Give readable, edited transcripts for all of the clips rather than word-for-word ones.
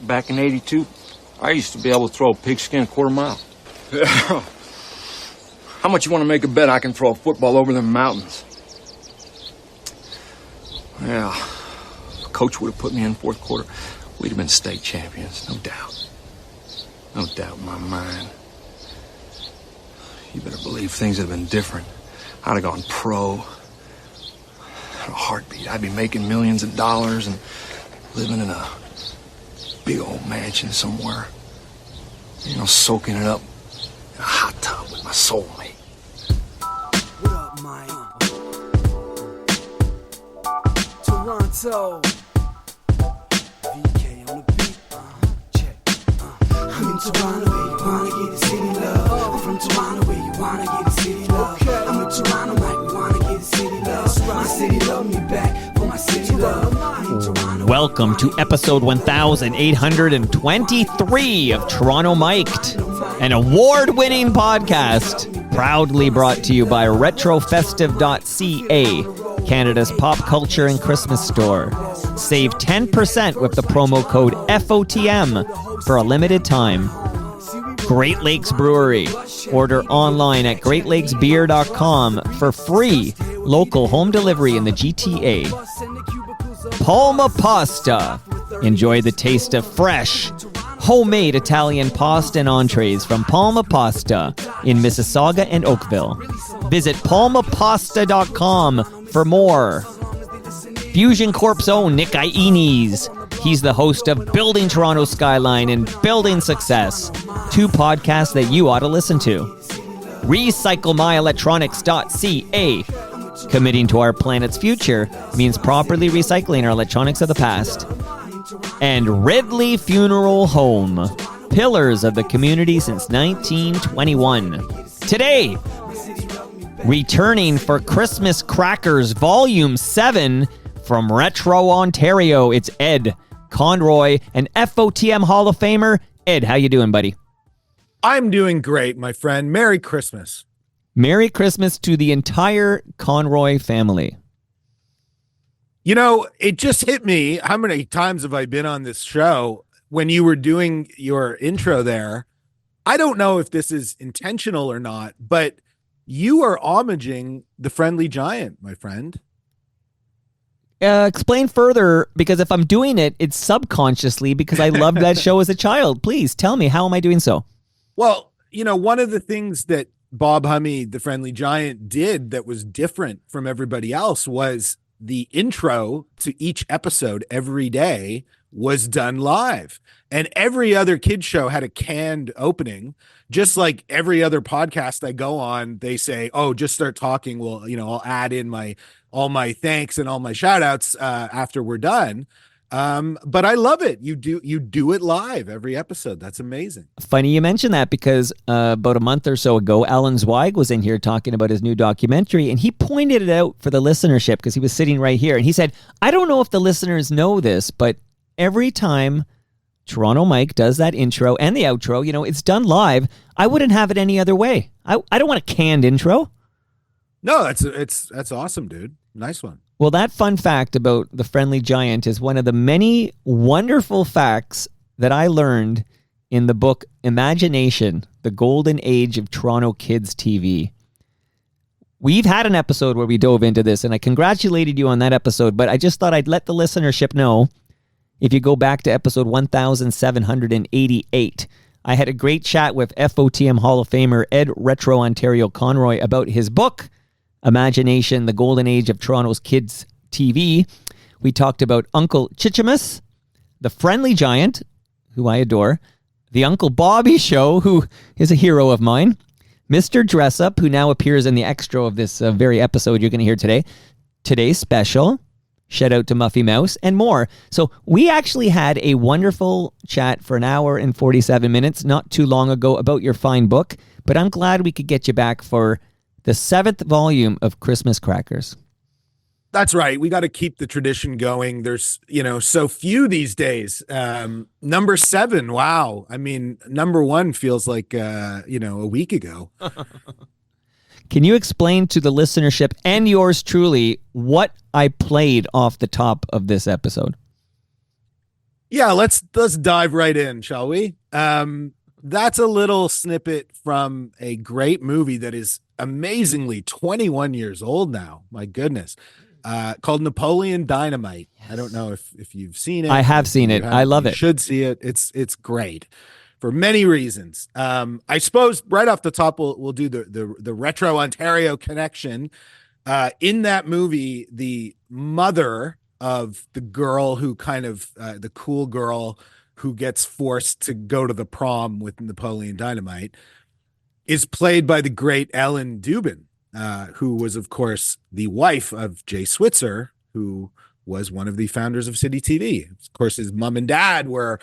Back in '82, I used to be able to throw a pigskin a quarter mile. Yeah. How much you want to make a bet I can throw a football over the mountains? Yeah. If Coach would have put me in fourth quarter, we'd have been state champions, no doubt. No doubt in my mind. You better believe things would have been different. I'd have gone pro. In a heartbeat. I'd be making millions of dollars and living in a big old mansion somewhere. You know, soaking it up in a hot tub with my soulmate. What up, Mike? Toronto. VK on the beat. Check. I'm in Toronto where you wanna get the city love. I'm from Toronto where you wanna get the city love. I'm in Toronto like we wanna get the city love. My city love me back for my city love. I'm in Toronto. Welcome to episode 1823 of Toronto Mic'd, an award-winning podcast proudly brought to you by Retrofestive.ca, Canada's pop culture and Christmas store. Save 10% with the promo code FOTM for a limited time. Great Lakes Brewery. Order online at greatlakesbeer.com for free local home delivery in the GTA. Palma Pasta. Enjoy the taste of fresh, homemade Italian pasta and entrees from Palma Pasta in Mississauga and Oakville. Visit palmapasta.com for more. Fusion Corp's own Nick Iones. He's the host of Building Toronto Skyline and Building Success, two podcasts that you ought to listen to. RecycleMyElectronics.ca. Committing to our planet's future means properly recycling our electronics of the past. And Ridley Funeral Home, pillars of the community since 1921. Today, returning for Christmas Crackers Volume 7 from Retrontario, it's Ed Conroy, an FOTM Hall of Famer. Ed, how you doing, buddy? I'm doing great, my friend. Merry Christmas. Merry Christmas to the entire Conroy family. You know, it just hit me. How many times have I been on this show? When you were doing your intro there, I don't know if this is intentional or not, but you are homaging the Friendly Giant, my friend. Explain further, because if I'm doing it, it's subconsciously because I loved that show as a child. Please tell me, how am I doing so? Well, you know, one of the things that Bob Hummey, the Friendly Giant, did that was different from everybody else was the intro to each episode every day was done live. And every other kid show had a canned opening, just like every other podcast I go on, they say, oh, just start talking. Well, you know, I'll add in all my thanks and all my shout outs after we're done. But I love it. You do it live every episode. That's amazing. Funny you mention that, because about a month or so ago, Alan Zweig was in here talking about his new documentary, and he pointed it out for the listenership because he was sitting right here. And he said, I don't know if the listeners know this, but every time Toronto Mike does that intro and the outro, you know, it's done live. I wouldn't have it any other way. I don't want a canned intro. No, that's awesome, dude. Nice one. Well, that fun fact about the Friendly Giant is one of the many wonderful facts that I learned in the book Imagination, the Golden Age of Toronto Kids TV. We've had an episode where we dove into this, and I congratulated you on that episode, but I just thought I'd let the listenership know, if you go back to episode 1788, I had a great chat with FOTM Hall of Famer Ed Retrontario Conroy about his book, Imagination, the Golden Age of Toronto's Kids TV. We talked about Uncle Chichimus, the Friendly Giant, who I adore, the Uncle Bobby Show, who is a hero of mine, Mr. Dressup, who now appears in the extra of this very episode you're going to hear today, today's special, shout out to Muffy Mouse, and more. So we actually had a wonderful chat for an hour and 47 minutes not too long ago about your fine book, but I'm glad we could get you back for the 7th volume of Christmas Crackers. That's right. We got to keep the tradition going. There's, you know, so few these days. Number 7. Wow. I mean, number 1 feels like, you know, a week ago. Can you explain to the listenership and yours truly what I played off the top of this episode? Yeah, let's dive right in, shall we? That's a little snippet from a great movie that is amazingly 21 years old now. My goodness. Called Napoleon Dynamite. I don't know if you've seen it. I have If seen you it. I haven't, love you it. should see it. It's great for many reasons. I suppose right off the top we'll do the Retro Ontario connection. In that movie, the mother of the girl who kind of the cool girl who gets forced to go to the prom with Napoleon Dynamite is played by the great Ellen Dubin, who was, of course, the wife of Jay Switzer, who was one of the founders of City TV. Of course, his mom and dad were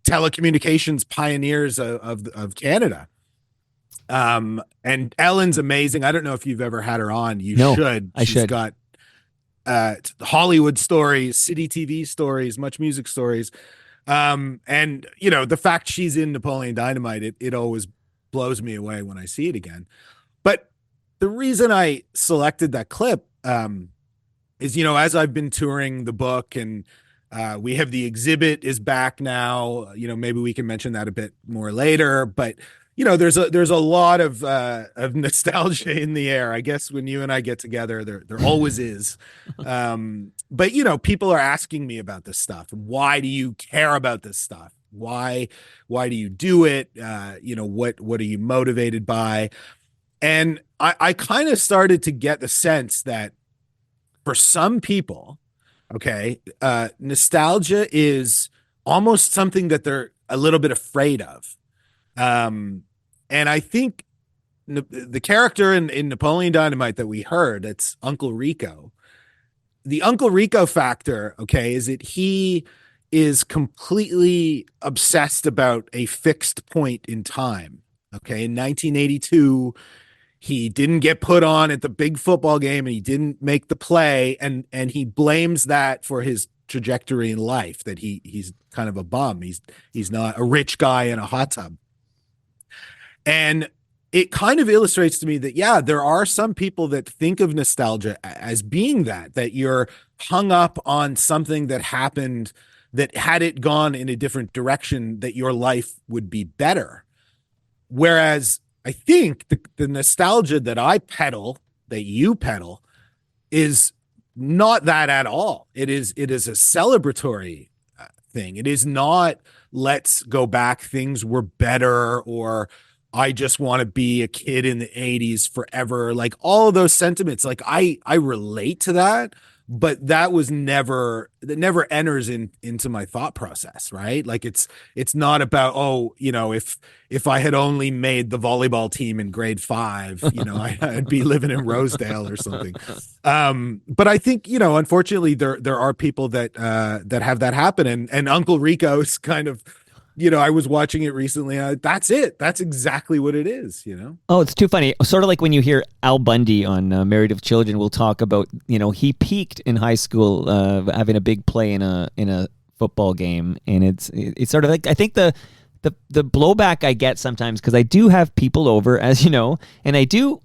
telecommunications pioneers of Canada. And Ellen's amazing. I don't know if you've ever had her on. You No, should. I She's should. got Hollywood stories, City TV stories, much music stories. And the fact she's in Napoleon Dynamite, it always blows me away when I see it again. But the reason I selected that clip is, as I've been touring the book and we have the exhibit is back now, maybe we can mention that a bit more later, but there's a lot of nostalgia in the air. I guess when you and I get together, there always is. But people are asking me about this stuff. Why do you care about this stuff? Why do you do it? What are you motivated by? And I kind of started to get the sense that for some people, okay, nostalgia is almost something that they're a little bit afraid of. And I think the character in Napoleon Dynamite that we heard, it's Uncle Rico. The Uncle Rico factor, okay, is that he is completely obsessed about a fixed point in time. Okay, in 1982, he didn't get put on at the big football game and he didn't make the play, and he blames that for his trajectory in life, that he's kind of a bum. He's not a rich guy in a hot tub. And it kind of illustrates to me that, yeah, there are some people that think of nostalgia as being that you're hung up on something that happened, that had it gone in a different direction, that your life would be better. Whereas I think the nostalgia that I peddle, that you peddle, is not that at all. It is a celebratory thing. It is not, let's go back, things were better, or I just want to be a kid in the 80s forever. Like all of those sentiments, like I relate to that, but that never enters into my thought process, right? Like it's not about, if I had only made the volleyball team in grade 5, I'd be living in Rosedale or something. But I think, unfortunately there are people that have that happen, and Uncle Rico is kind of, I was watching it recently. That's it. That's exactly what it is, Oh, it's too funny. Sort of like when you hear Al Bundy on Married with Children, we'll talk about, he peaked in high school having a big play in a football game. And it's sort of like, I think the blowback I get sometimes, because I do have people over, as you know, and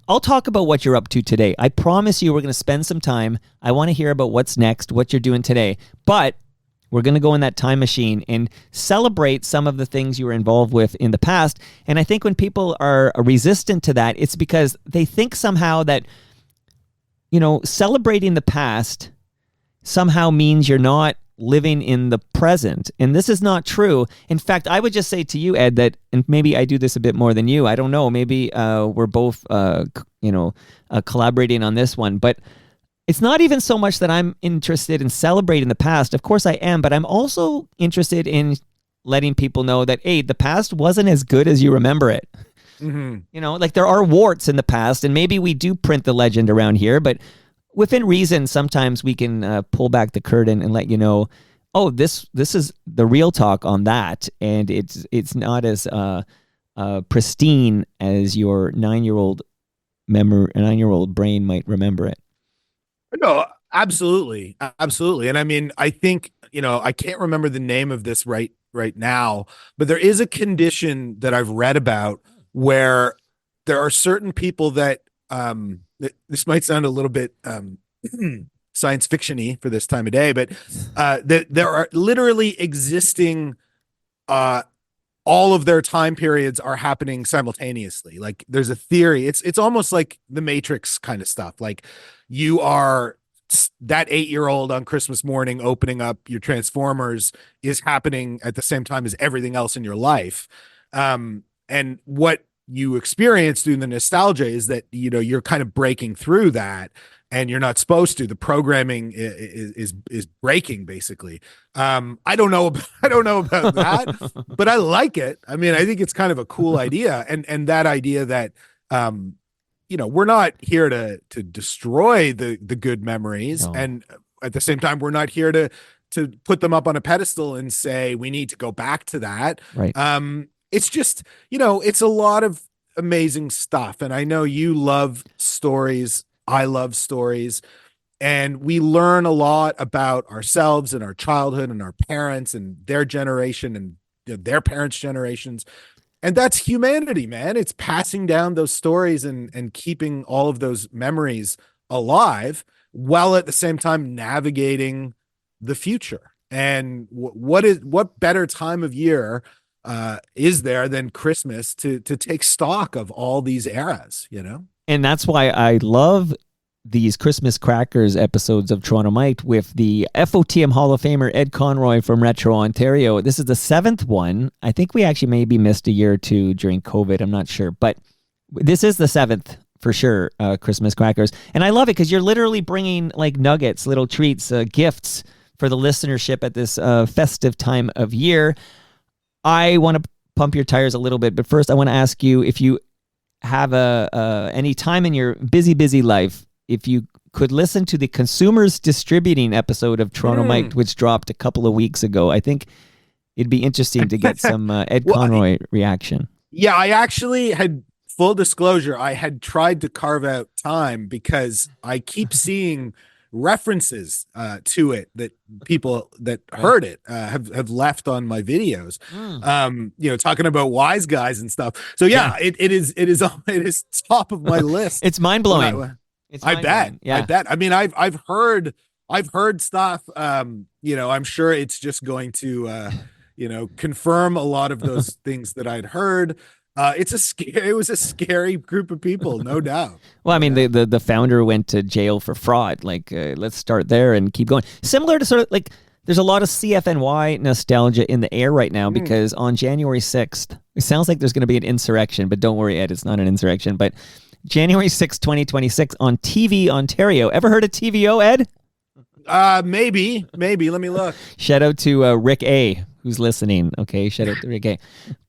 I'll talk about what you're up to today. I promise you we're going to spend some time. I want to hear about what's next, what you're doing today. But we're going to go in that time machine and celebrate some of the things you were involved with in the past. And I think when people are resistant to that, it's because they think somehow that, celebrating the past somehow means you're not living in the present. And this is not true. In fact, I would just say to you, Ed, that, and maybe I do this a bit more than you, I don't know, maybe we're both, collaborating on this one, but it's not even so much that I'm interested in celebrating the past. Of course I am, but I'm also interested in letting people know that, hey, the past wasn't as good as you remember it. Mm-hmm. Like there are warts in the past, and maybe we do print the legend around here, but within reason, sometimes we can pull back the curtain and let you know, oh, this is the real talk on that, and it's not as pristine as your 9-year-old brain might remember it. No, absolutely. Absolutely. And I mean, I think, I can't remember the name of this right now, but there is a condition that I've read about where there are certain people that, this might sound a little bit science fiction-y for this time of day, but there are literally existing all of their time periods are happening simultaneously. Like there's a theory. It's almost like the Matrix kind of stuff. Like you are that 8-year-old on Christmas morning opening up your Transformers is happening at the same time as everything else in your life. And what you experience through the nostalgia is that, you know, you're kind of breaking through that, and you're not supposed to. The programming is breaking, basically. I don't know about that, but I like it. I mean, I think it's kind of a cool idea, and that idea that you know, we're not here to destroy the good memories, No. and at the same time, we're not here to put them up on a pedestal and say we need to go back to that. Right. It's just, you know, it's a lot of amazing stuff, and I know you love stories. I love stories, and we learn a lot about ourselves and our childhood and our parents and their generation and, you know, their parents' generations. And that's humanity, man. It's passing down those stories and keeping all of those memories alive while at the same time navigating the future. And what better time of year is there than Christmas to take stock of all these eras, you know? And that's why I love these Christmas Crackers episodes of Toronto Mike with the FOTM Hall of Famer Ed Conroy from Retro Ontario. This is the 7th one. I think we actually maybe missed a year or two during COVID. I'm not sure. But this is the 7th for sure, Christmas Crackers. And I love it because you're literally bringing like nuggets, little treats, gifts for the listenership at this festive time of year. I want to pump your tires a little bit. But first, I want to ask you if you have any time in your busy life, if you could listen to the Consumers Distributing episode of Toronto Mike, which dropped a couple of weeks ago, I think it'd be interesting to get some Ed Conroy reaction. Yeah, I actually had, full disclosure, I had tried to carve out time because I keep seeing references to it that people that heard it have left on my videos. You know, talking about wise guys and stuff. So yeah. It is top of my list. It's mind blowing. I bet. Yeah. I bet. I mean, I've heard stuff. You know, I'm sure it's just going to you know, confirm a lot of those things that I'd heard. It was a scary group of people, no doubt. Well, I mean, the founder went to jail for fraud. Like, let's start there and keep going. Similar to sort of like, there's a lot of CFNY nostalgia in the air right now because on January 6th, it sounds like there's going to be an insurrection, but don't worry, Ed, it's not an insurrection. But January 6th, 2026 on TV Ontario. Ever heard of TVO, Ed? Maybe. Let me look. Shout out to Rick A, who's listening. Okay, shout out to Rick A.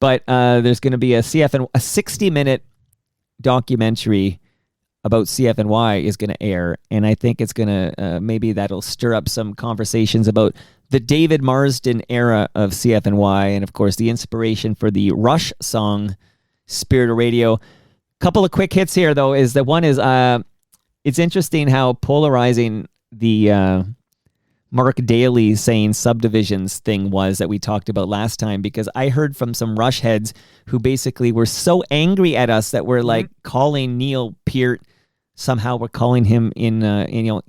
But there's going to be a 60-minute documentary about CFNY is going to air, and I think it's going to maybe that'll stir up some conversations about the David Marsden era of CFNY, and of course the inspiration for the Rush song "Spirit of Radio." Couple of quick hits here, though, is that one is it's interesting how polarizing the Mark Daly saying subdivisions thing was that we talked about last time, because I heard from some Rush heads who basically were so angry at us that we're like calling Neil Peart, somehow we're calling him in you know,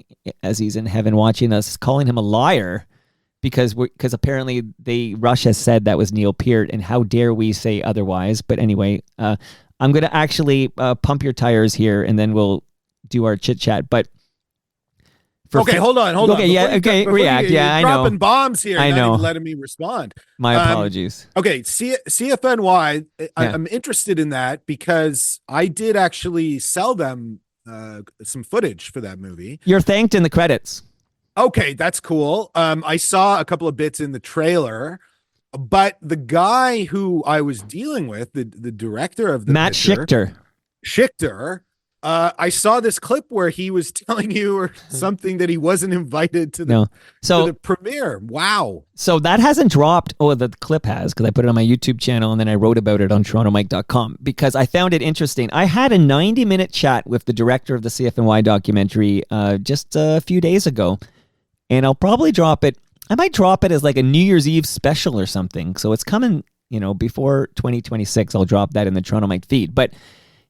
as he's in heaven watching us, calling him a liar because apparently Rush has said that was Neil Peart, and how dare we say otherwise. But anyway, I'm going to actually pump your tires here, and then we'll do our chit chat. But hold on. Okay, yeah, okay, react. Yeah, I know. Dropping bombs here. I know. Not even letting me respond. My apologies. Okay, CFNY. I'm interested in that because I did actually sell them some footage for that movie. You're thanked in the credits. Okay, that's cool. I saw a couple of bits in the trailer. But the guy who I was dealing with, the director of the Matt Schichter, I saw this clip where he was telling you or something that he wasn't invited to the premiere. Wow. So that hasn't dropped. Oh, the clip has, because I put it on my YouTube channel and then I wrote about it on TorontoMike.com because I found it interesting. I had a 90-minute chat with the director of the CFNY documentary just a few days ago, and I'll probably drop it. I might drop it as like a New Year's Eve special or something. So it's coming, you know, before 2026. I'll drop that in the Toronto Mike feed. But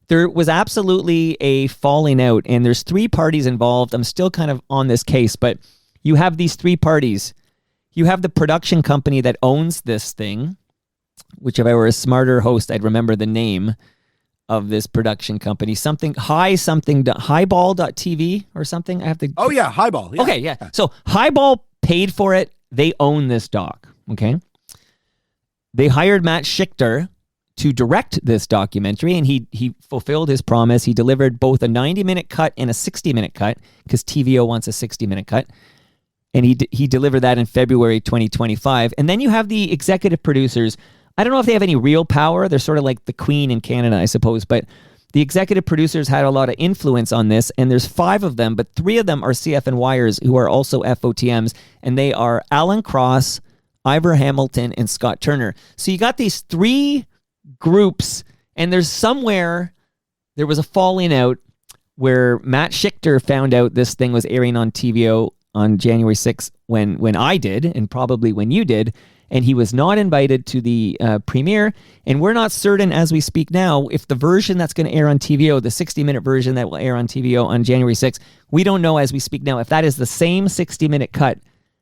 there was absolutely a falling out, and there's three parties involved. I'm still kind of on this case, but you have these three parties. You have the production company that owns this thing, which if I were a smarter host, I'd remember the name of this production company. Highball.tv or something. I have to. Oh yeah, Highball. Yeah. Okay, yeah. So Highball paid for it. They own this doc. Okay. They hired Matt Schichter to direct this documentary, and he fulfilled his promise. He delivered both a 90-minute cut and a 60-minute cut, because TVO wants a 60-minute cut. And he delivered that in February 2025. And then you have the executive producers. I don't know if they have any real power. They're sort of like the Queen in Canada, I suppose. But the executive producers had a lot of influence on this. And there's 5 of them, but 3 of them are CFNYers who are also FOTMs. And they are Alan Cross, Ivor Hamilton, and Scott Turner. So you got these 3 groups, and there was a falling out where Matt Schichter found out this thing was airing on TVO on January 6th when I did, and probably when you did, and he was not invited to the premiere. And we're not certain as we speak now if the version that's going to air on TVO, the 60-minute version that will air on TVO on January 6th, we don't know as we speak now if that is the same 60-minute cut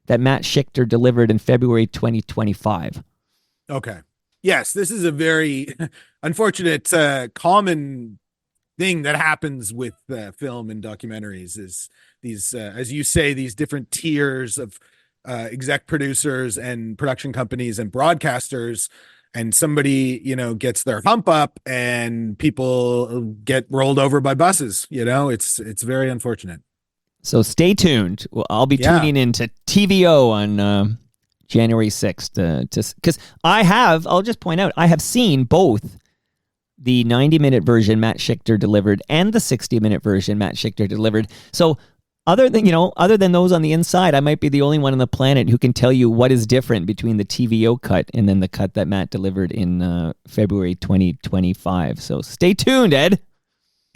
that Matt Schichter delivered in February 2025. Okay. Yes, this is a very unfortunate, common thing that happens with film and documentaries is these, as you say, these different tiers of exec producers and production companies and broadcasters, and somebody, gets their hump up and people get rolled over by buses. It's very unfortunate. So stay tuned. Well, I'll be tuning into TVO on January 6th, because I'll just point out, I have seen both the 90-minute version Matt Schichter delivered and the 60-minute version Matt Schichter delivered. So other than those on the inside, I might be the only one on the planet who can tell you what is different between the TVO cut and then the cut that Matt delivered in February 2025. So stay tuned, Ed.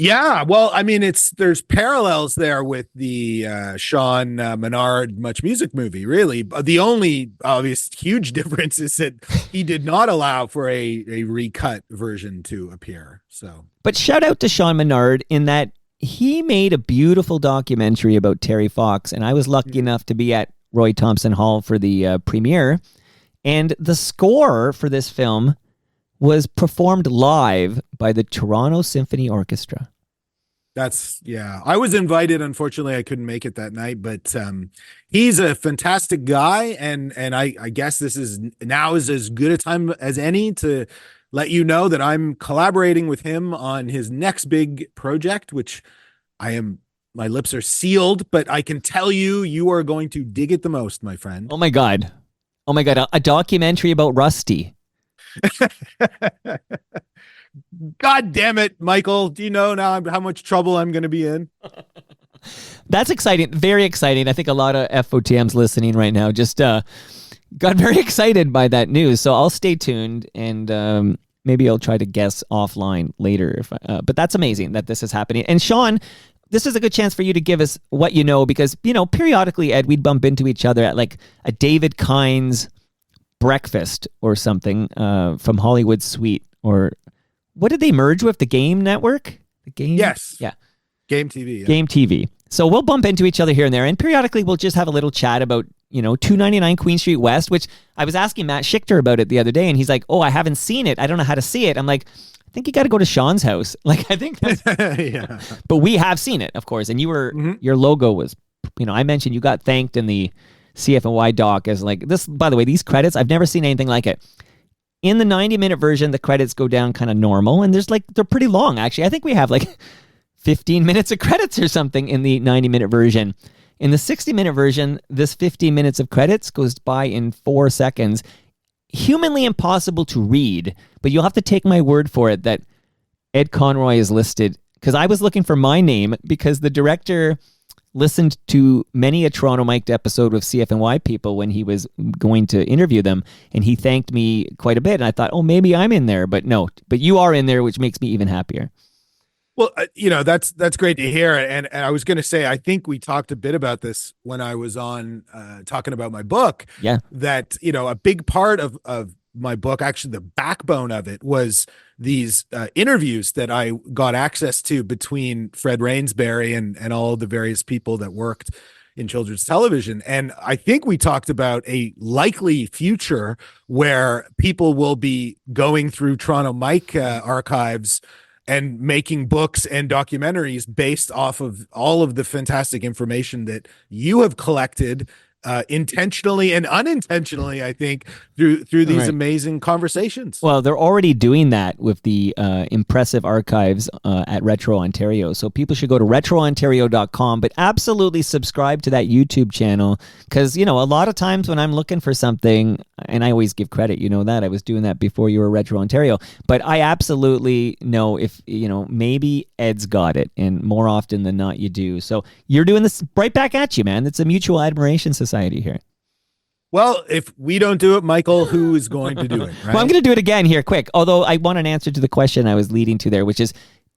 Yeah, well, I mean, there's parallels there with the Sean Menard Much Music movie, really. The only obvious huge difference is that he did not allow for a recut version to appear. So, but shout out to Sean Menard in that he made a beautiful documentary about Terry Fox, and I was lucky enough to be at Roy Thompson Hall for the premiere, and the score for this film was performed live by the Toronto Symphony Orchestra. I was invited. Unfortunately, I couldn't make it that night, but he's a fantastic guy. And I guess this is as good a time as any to let you know that I'm collaborating with him on his next big project, which my lips are sealed, but I can tell you are going to dig it the most, my friend. Oh my God. A documentary about Rusty. God damn it, Michael. Do you know now how much trouble I'm going to be in? That's exciting. Very exciting. I think a lot of FOTMs listening right now just got very excited by that news. So I'll stay tuned, and maybe I'll try to guess offline later. But that's amazing that this is happening. And Sean, this is a good chance for you to give us what you know, because, periodically, Ed, we'd bump into each other at like a David Kynes breakfast or something from Hollywood Suite, or what did they merge with? The Game Network? The Game? Yes. Yeah. Game TV. Yeah. Game TV. So we'll bump into each other here and there, and periodically we'll just have a little chat about, 299 Queen Street West, which I was asking Matt Schichter about it the other day, and he's like, oh, I haven't seen it. I don't know how to see it. I'm like, I think you got to go to Sean's house. Like, I think that's... Yeah. But we have seen it, of course, and your logo was, I mentioned you got thanked in the CFNY doc as like this. By the way, these credits, I've never seen anything like it. In the 90-minute version, the credits go down kind of normal, and they're pretty long, actually. I think we have like 15 minutes of credits or something in the 90-minute version. In the 60-minute version, this 15 minutes of credits goes by in 4 seconds. Humanly impossible to read, but you'll have to take my word for it that Ed Conroy is listed, because I was looking for my name because the director listened to many a Toronto Mic'd episode with CFNY people when he was going to interview them, and he thanked me quite a bit, and I thought, oh, maybe I'm in there, but no. But you are in there, which makes me even happier. Well, that's great to hear. And I was going to say, I think we talked a bit about this when I was on talking about my book. Yeah. That, a big part of my book, actually the backbone of it, was these interviews that I got access to between Fred Rainsbury and all the various people that worked in children's television. And I think we talked about a likely future where people will be going through Toronto Mike archives and making books and documentaries based off of all of the fantastic information that you have collected intentionally and unintentionally, I think, through these Right. amazing conversations. Well, they're already doing that with the impressive archives at Retro Ontario. So people should go to retroontario.com, but absolutely subscribe to that YouTube channel because, a lot of times when I'm looking for something, and I always give credit, that I was doing that before you were Retro Ontario, but I absolutely know if, maybe Ed's got it, and more often than not you do. So you're doing this right back at you, man. It's a mutual admiration society here. Well, if we don't do it, Michael, who is going to do it? Right? Well, I'm going to do it again here, quick. Although I want an answer to the question I was leading to there, which is,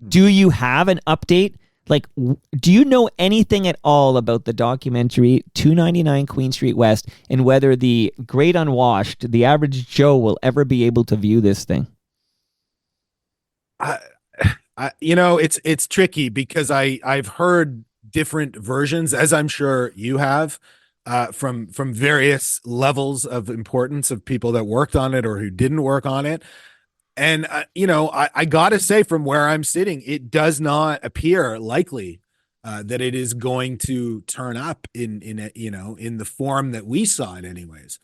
do you have an update? Like, do you know anything at all about the documentary 299 Queen Street West and whether the great unwashed, the average Joe, will ever be able to view this thing? It's tricky because I've heard different versions, as I'm sure you have. From various levels of importance of people that worked on it or who didn't work on it. And, I got to say, from where I'm sitting, it does not appear likely that it is going to turn up in the form that we saw it anyways.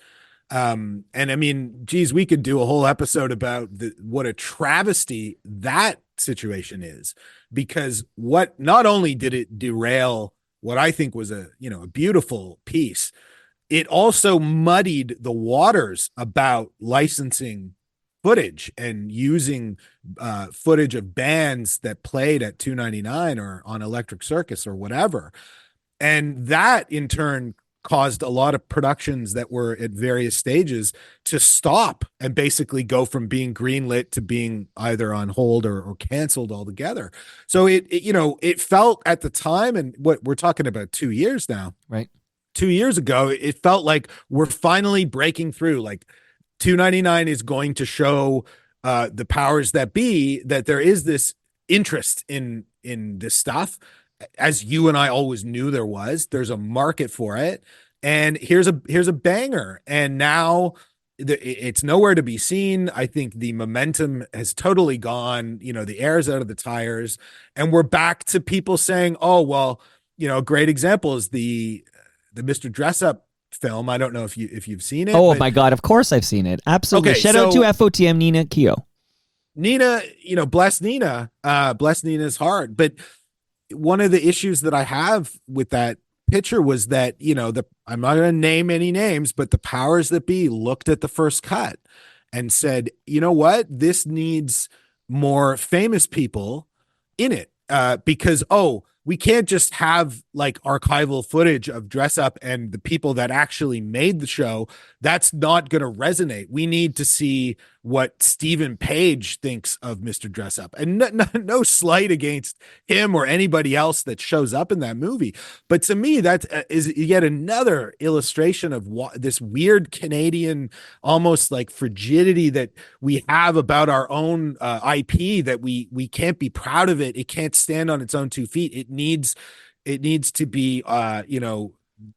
And I mean, geez, we could do a whole episode about what a travesty that situation is, because not only did it derail what I think was a beautiful piece, it also muddied the waters about licensing footage and using footage of bands that played at 299 or on Electric Circus or whatever. And that in turn caused a lot of productions that were at various stages to stop and basically go from being greenlit to being either on hold or canceled altogether. So it felt at the time, and what we're talking about 2 years now, right? 2 years ago, it felt like we're finally breaking through. Like 299 is going to show the powers that be that there is this interest in this stuff, as you and I always knew there was. There's a market for it, and here's a banger. And now it's nowhere to be seen. I think the momentum has totally gone. The air's out of the tires, and we're back to people saying, "Oh, well, a great example is the Mr. Dress Up film." I don't know if you've seen it. Oh my God! Of course I've seen it. Absolutely. Okay, Shout out to FOTM Nina Keogh. Nina, bless Nina. Bless Nina's heart. But one of the issues that I have with that picture was that, I'm not going to name any names, but the powers that be looked at the first cut and said, you know what, this needs more famous people in it, because, we can't just have like archival footage of Dress Up and the people that actually made the show. That's not going to resonate. We need to see what Stephen Page thinks of Mr. Dress Up, and no slight against him or anybody else that shows up in that movie. But to me, that is yet another illustration of this weird Canadian, almost like frigidity that we have about our own IP, that we can't be proud of it. It can't stand on its own 2 feet. It needs to be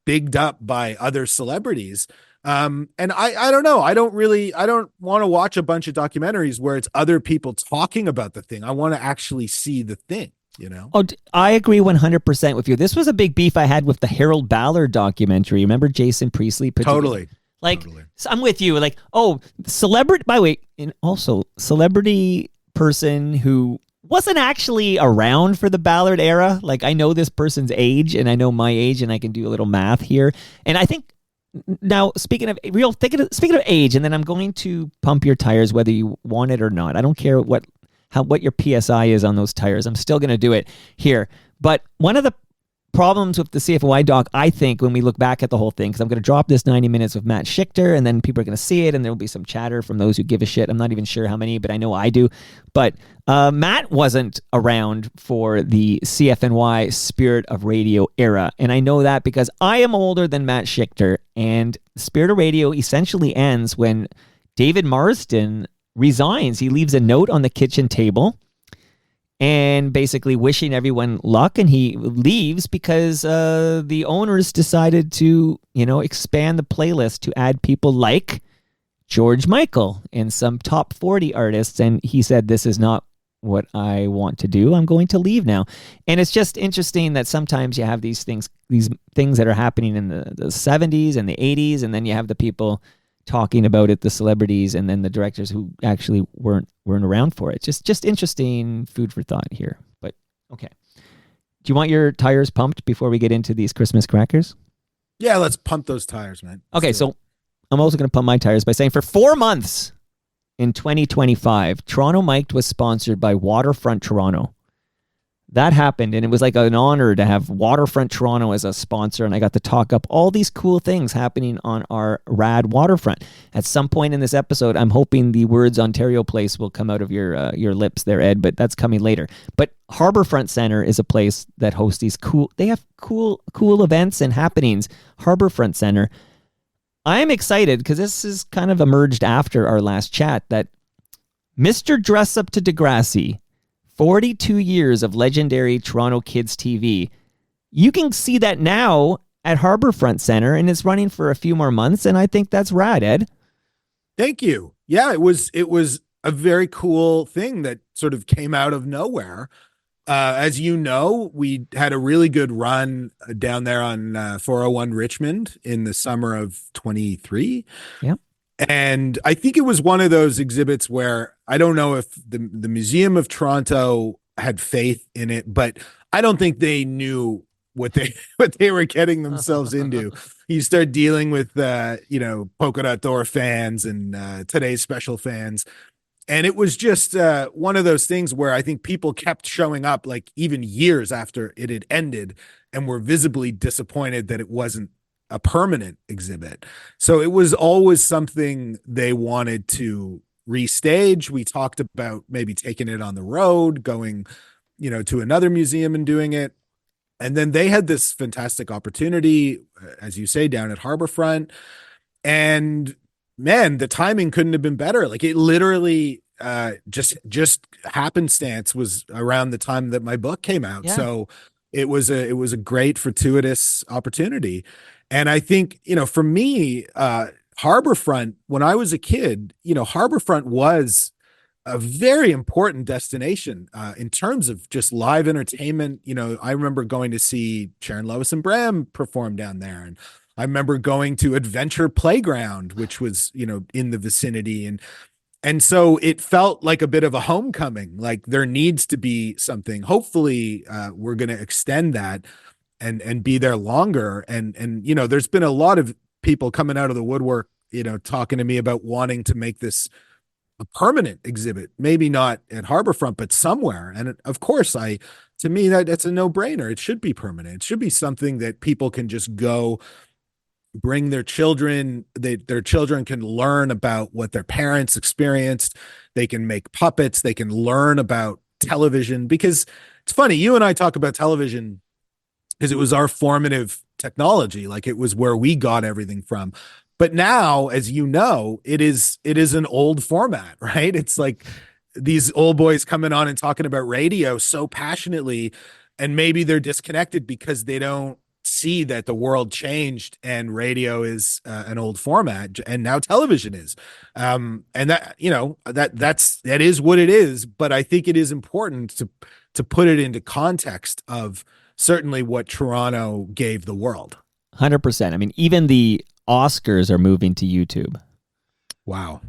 bigged up by other celebrities. And I don't know. I don't want to watch a bunch of documentaries where it's other people talking about the thing. I want to actually see the thing, Oh, I agree 100% with you. This was a big beef I had with the Harold Ballard documentary. Remember Jason Priestley? Totally. So I'm with you. Like, celebrity, by the way, and also celebrity person who wasn't actually around for the Ballard era. Like, I know this person's age and I know my age, and I can do a little math here. And I think now, speaking of age, and then I'm going to pump your tires whether you want it or not. I don't care what your PSI is on those tires. I'm still going to do it here. But one of the problems with the CFOI doc, I think, when we look back at the whole thing, because I'm going to drop this 90 minutes with Matt Schichter, and then people are going to see it, and there will be some chatter from those who give a shit. I'm not even sure how many, but I know I do. But Matt wasn't around for the CFNY Spirit of Radio era, and I know that because I am older than Matt Schichter, and Spirit of Radio essentially ends when David Marsden resigns. He leaves a note on the kitchen table and basically wishing everyone luck, and he leaves because the owners decided to, expand the playlist to add people like George Michael and some top 40 artists, and he said, this is not what I want to do. I'm going to leave now. And it's just interesting that sometimes you have these things that are happening in the 70s and the 80s, and then you have the people talking about it, the celebrities, and then the directors who actually weren't around for it. Just interesting food for thought here. But okay. Do you want your tires pumped before we get into these Christmas crackers? Yeah, let's pump those tires, man. Okay, so I'm also going to pump my tires by saying for 4 months in 2025, Toronto Mic'd was sponsored by Waterfront Toronto. That happened, and it was like an honor to have Waterfront Toronto as a sponsor, and I got to talk up all these cool things happening on our rad waterfront. At some point in this episode, I'm hoping the words Ontario Place will come out of your lips there, Ed, but that's coming later. But Harbourfront Centre is a place that hosts these cool events and happenings. Harbourfront Centre. I'm excited because this is kind of emerged after our last chat that Mr. Dress Up to Degrassi, 42 years of legendary Toronto Kids TV. You can see that now at Harbourfront Centre, and it's running for a few more months, and I think that's rad, Ed. Thank you. Yeah, it was a very cool thing that sort of came out of nowhere. As you know, we had a really good run down there on 401 Richmond in the summer of 23. Yeah. And I think it was one of those exhibits where I don't know if the Museum of Toronto had faith in it, but I don't think they knew what they were getting themselves into. You start dealing with Polka Dot Door fans and Today's Special fans, and it was just one of those things where I think people kept showing up like even years after it had ended and were visibly disappointed that it wasn't a permanent exhibit. So it was always something they wanted to restage. We talked about maybe taking it on the road, going, to another museum and doing it. And then they had this fantastic opportunity, as you say, down at Harbourfront. And man, the timing couldn't have been better. Like it literally just happenstance was around the time that my book came out. Yeah. So it was a great fortuitous opportunity. And I think, for me, Harbourfront, when I was a kid, Harbourfront was a very important destination in terms of just live entertainment. I remember going to see Sharon Lois and Bram perform down there. And I remember going to Adventure Playground, which was, in the vicinity. And so it felt like a bit of a homecoming. Like there needs to be something. Hopefully we're going to extend that and be there longer. And there's been a lot of people coming out of the woodwork, talking to me about wanting to make this a permanent exhibit, maybe not at Harbourfront, but somewhere. And of course, to me, that's a no-brainer. It should be permanent. It should be something that people can just go bring their children. Their children can learn about what their parents experienced. They can make puppets. They can learn about television, because it's funny. You and I talk about television because it was our formative technology. Like it was where we got everything from. But now, as you know, it is an old format, right? It's like these old boys coming on and talking about radio so passionately, and maybe they're disconnected because they don't see that the world changed and radio is an old format, and now television is. And that, that is what it is. But I think it is important to put it into context of certainly what Toronto gave the world. 100%. I mean, even the Oscars are moving to YouTube. Wow.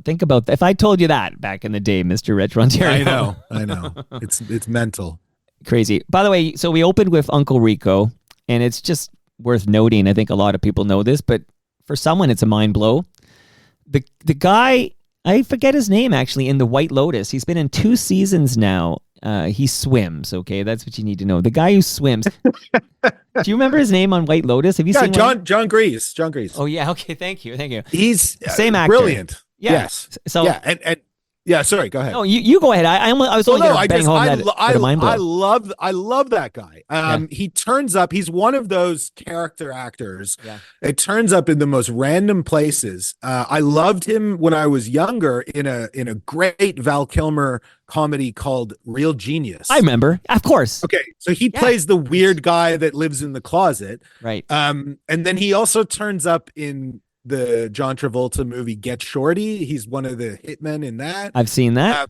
Think about if I told you that back in the day, Mr. Retrontario. I know. It's mental. Crazy. By the way, so we opened with Uncle Rico, and it's just worth noting. I think a lot of people know this, but for someone, it's a mind blow. The guy, I forget his name actually, in The White Lotus. He's been in 2 seasons now. He swims. Okay, that's what you need to know. The guy who swims. Do you remember his name on White Lotus? Have you seen John Grease? John Grease. Oh yeah. Okay. Thank you. He's same actor. Brilliant. Yeah. Yes. So yeah, and Yeah, sorry, go ahead. No, you go ahead. I was only going to bang home that mind blow. I love that guy. He turns up. He's one of those character actors. Yeah. It turns up in the most random places. I loved him when I was younger in a great Val Kilmer comedy called Real Genius. I remember, of course. Okay, so he plays the weird guy that lives in the closet, right? And then he also turns up in the John Travolta movie Get Shorty. He's one of the hitmen in that. I've seen that.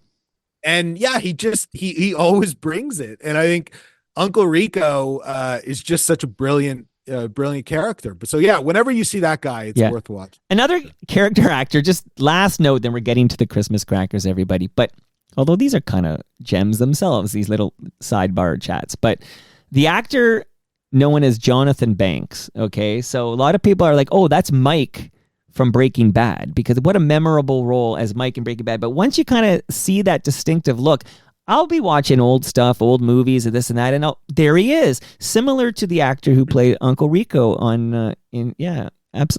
And yeah, he always brings it. And I think Uncle Rico is just such a brilliant character. But so yeah, whenever you see that guy, it's worth watching. Another character actor, just last note, then we're getting to the Christmas crackers, everybody. But although these are kind of gems themselves, these little sidebar chats, but the actor known as Jonathan Banks. Okay. So a lot of people are like, oh, that's Mike from Breaking Bad, because what a memorable role as Mike in Breaking Bad. But once you kind of see that distinctive look, I'll be watching old stuff, old movies and this and that. And there he is, similar to the actor who played Uncle Rico on,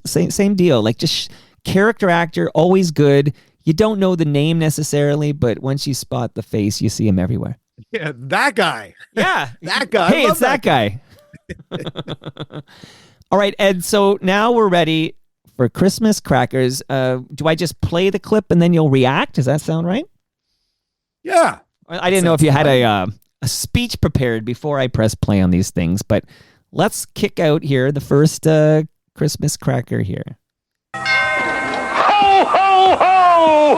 same deal. Like just character actor, always good. You don't know the name necessarily, but once you spot the face, you see him everywhere. Yeah. That guy. Yeah. That guy. Hey, it's that guy. All right, Ed, so now we're ready for Christmas crackers. Do I just play the clip and then you'll react? Does that sound right? Yeah. I didn't know if you had a speech prepared before I press play on these things, but let's kick out here the first Christmas cracker here. Ho, ho, ho!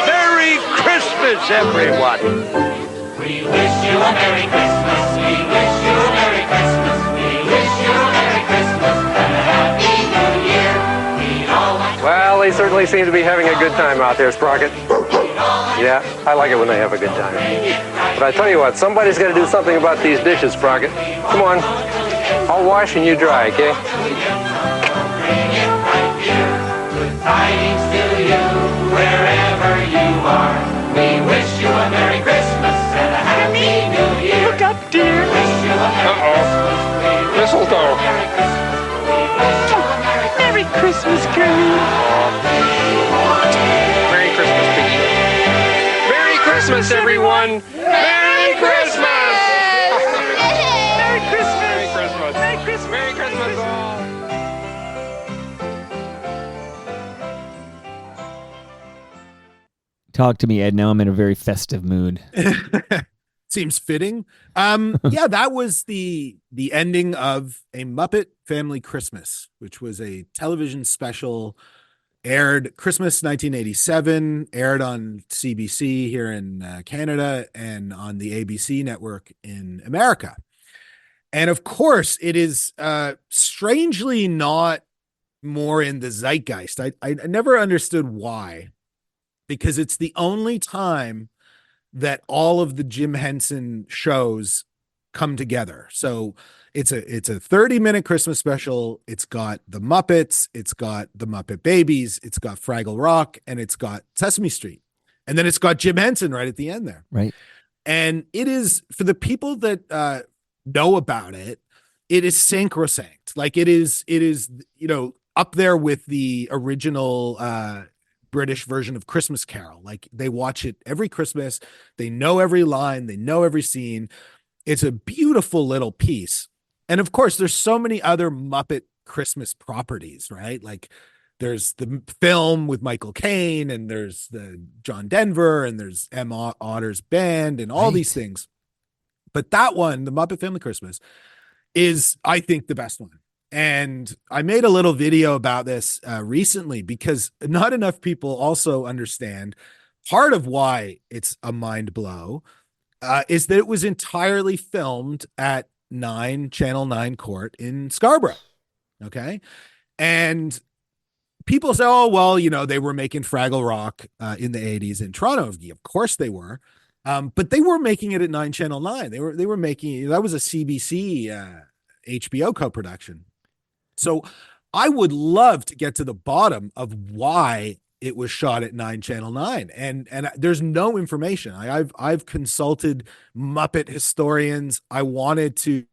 Merry Christmas, everyone! We wish you a Merry Christmas. We wish you a Merry Christmas. We wish you a Merry Christmas and a Happy New Year. We'd all like Well, they certainly seem to be having a good time out there, Sprocket. Yeah, I like it when they have a good time. But I tell you what, somebody's got to do something about these dishes, Sprocket. Come on. I'll wash and you dry, okay? good tidings to you wherever you are. We wish you a Merry Christmas and a Happy New Year. Look up, dear. Wish you a Merry Christmas. We wish Mistletoe. you a Merry Christmas. We wish you a Merry Christmas. Merry Christmas, Kermit. Merry Christmas, Piggy. Merry Christmas, everyone. Merry Christmas! Merry Christmas! Merry Christmas! Merry Christmas! Merry Christmas, all! Talk to me, Ed. Now I'm in a very festive mood. Seems fitting. Yeah, that was the ending of A Muppet Family Christmas, which was a television special, aired Christmas 1987, aired on CBC here in Canada and on the ABC network in America. And of course, it is strangely not more in the zeitgeist. I never understood why, because it's the only time that all of the Jim Henson shows come together. So it's a 30-minute Christmas special. It's got the Muppets, it's got the Muppet Babies, it's got Fraggle Rock, and it's got Sesame Street. And then it's got Jim Henson right at the end there. Right. And it is, for the people that know about it, it is sacrosanct. Like it is, you know, up there with the original British version of Christmas Carol. Like they watch it every Christmas. They know every line. They know every scene. It's a beautiful little piece. And of course, there's so many other Muppet Christmas properties, right? Like there's the film with Michael Caine, and there's the John Denver, and there's Emma Otter's band, and all these things. But that one, the Muppet Family Christmas, is, I think, the best one. And I made a little video about this recently, because not enough people also understand part of why it's a mind blow is that it was entirely filmed at Channel 9 Court in Scarborough. Okay. And people say, oh, well, you know, they were making Fraggle Rock in the 80s in Toronto. Of course they were. But they were making it at Channel 9. They were making, that was a CBC HBO co-production. So I would love to get to the bottom of why it was shot at Channel 9. And there's no information. I've consulted Muppet historians. I wanted to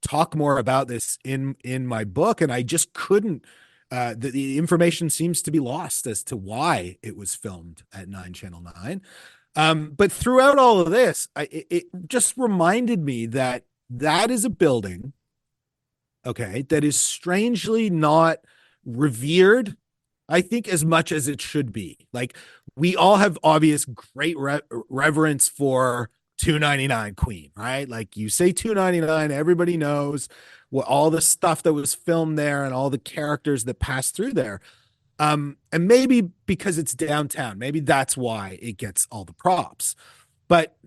talk more about this in my book, and I just couldn't the information seems to be lost as to why it was filmed at 9 Channel 9. But throughout all of this, it just reminded me that that is a building, okay, that is strangely not revered, I think, as much as it should be. Like, we all have obvious great reverence for 299 Queen, right? Like, you say 299, everybody knows what all the stuff that was filmed there and all the characters that passed through there. And maybe because it's downtown, maybe that's why it gets all the props. But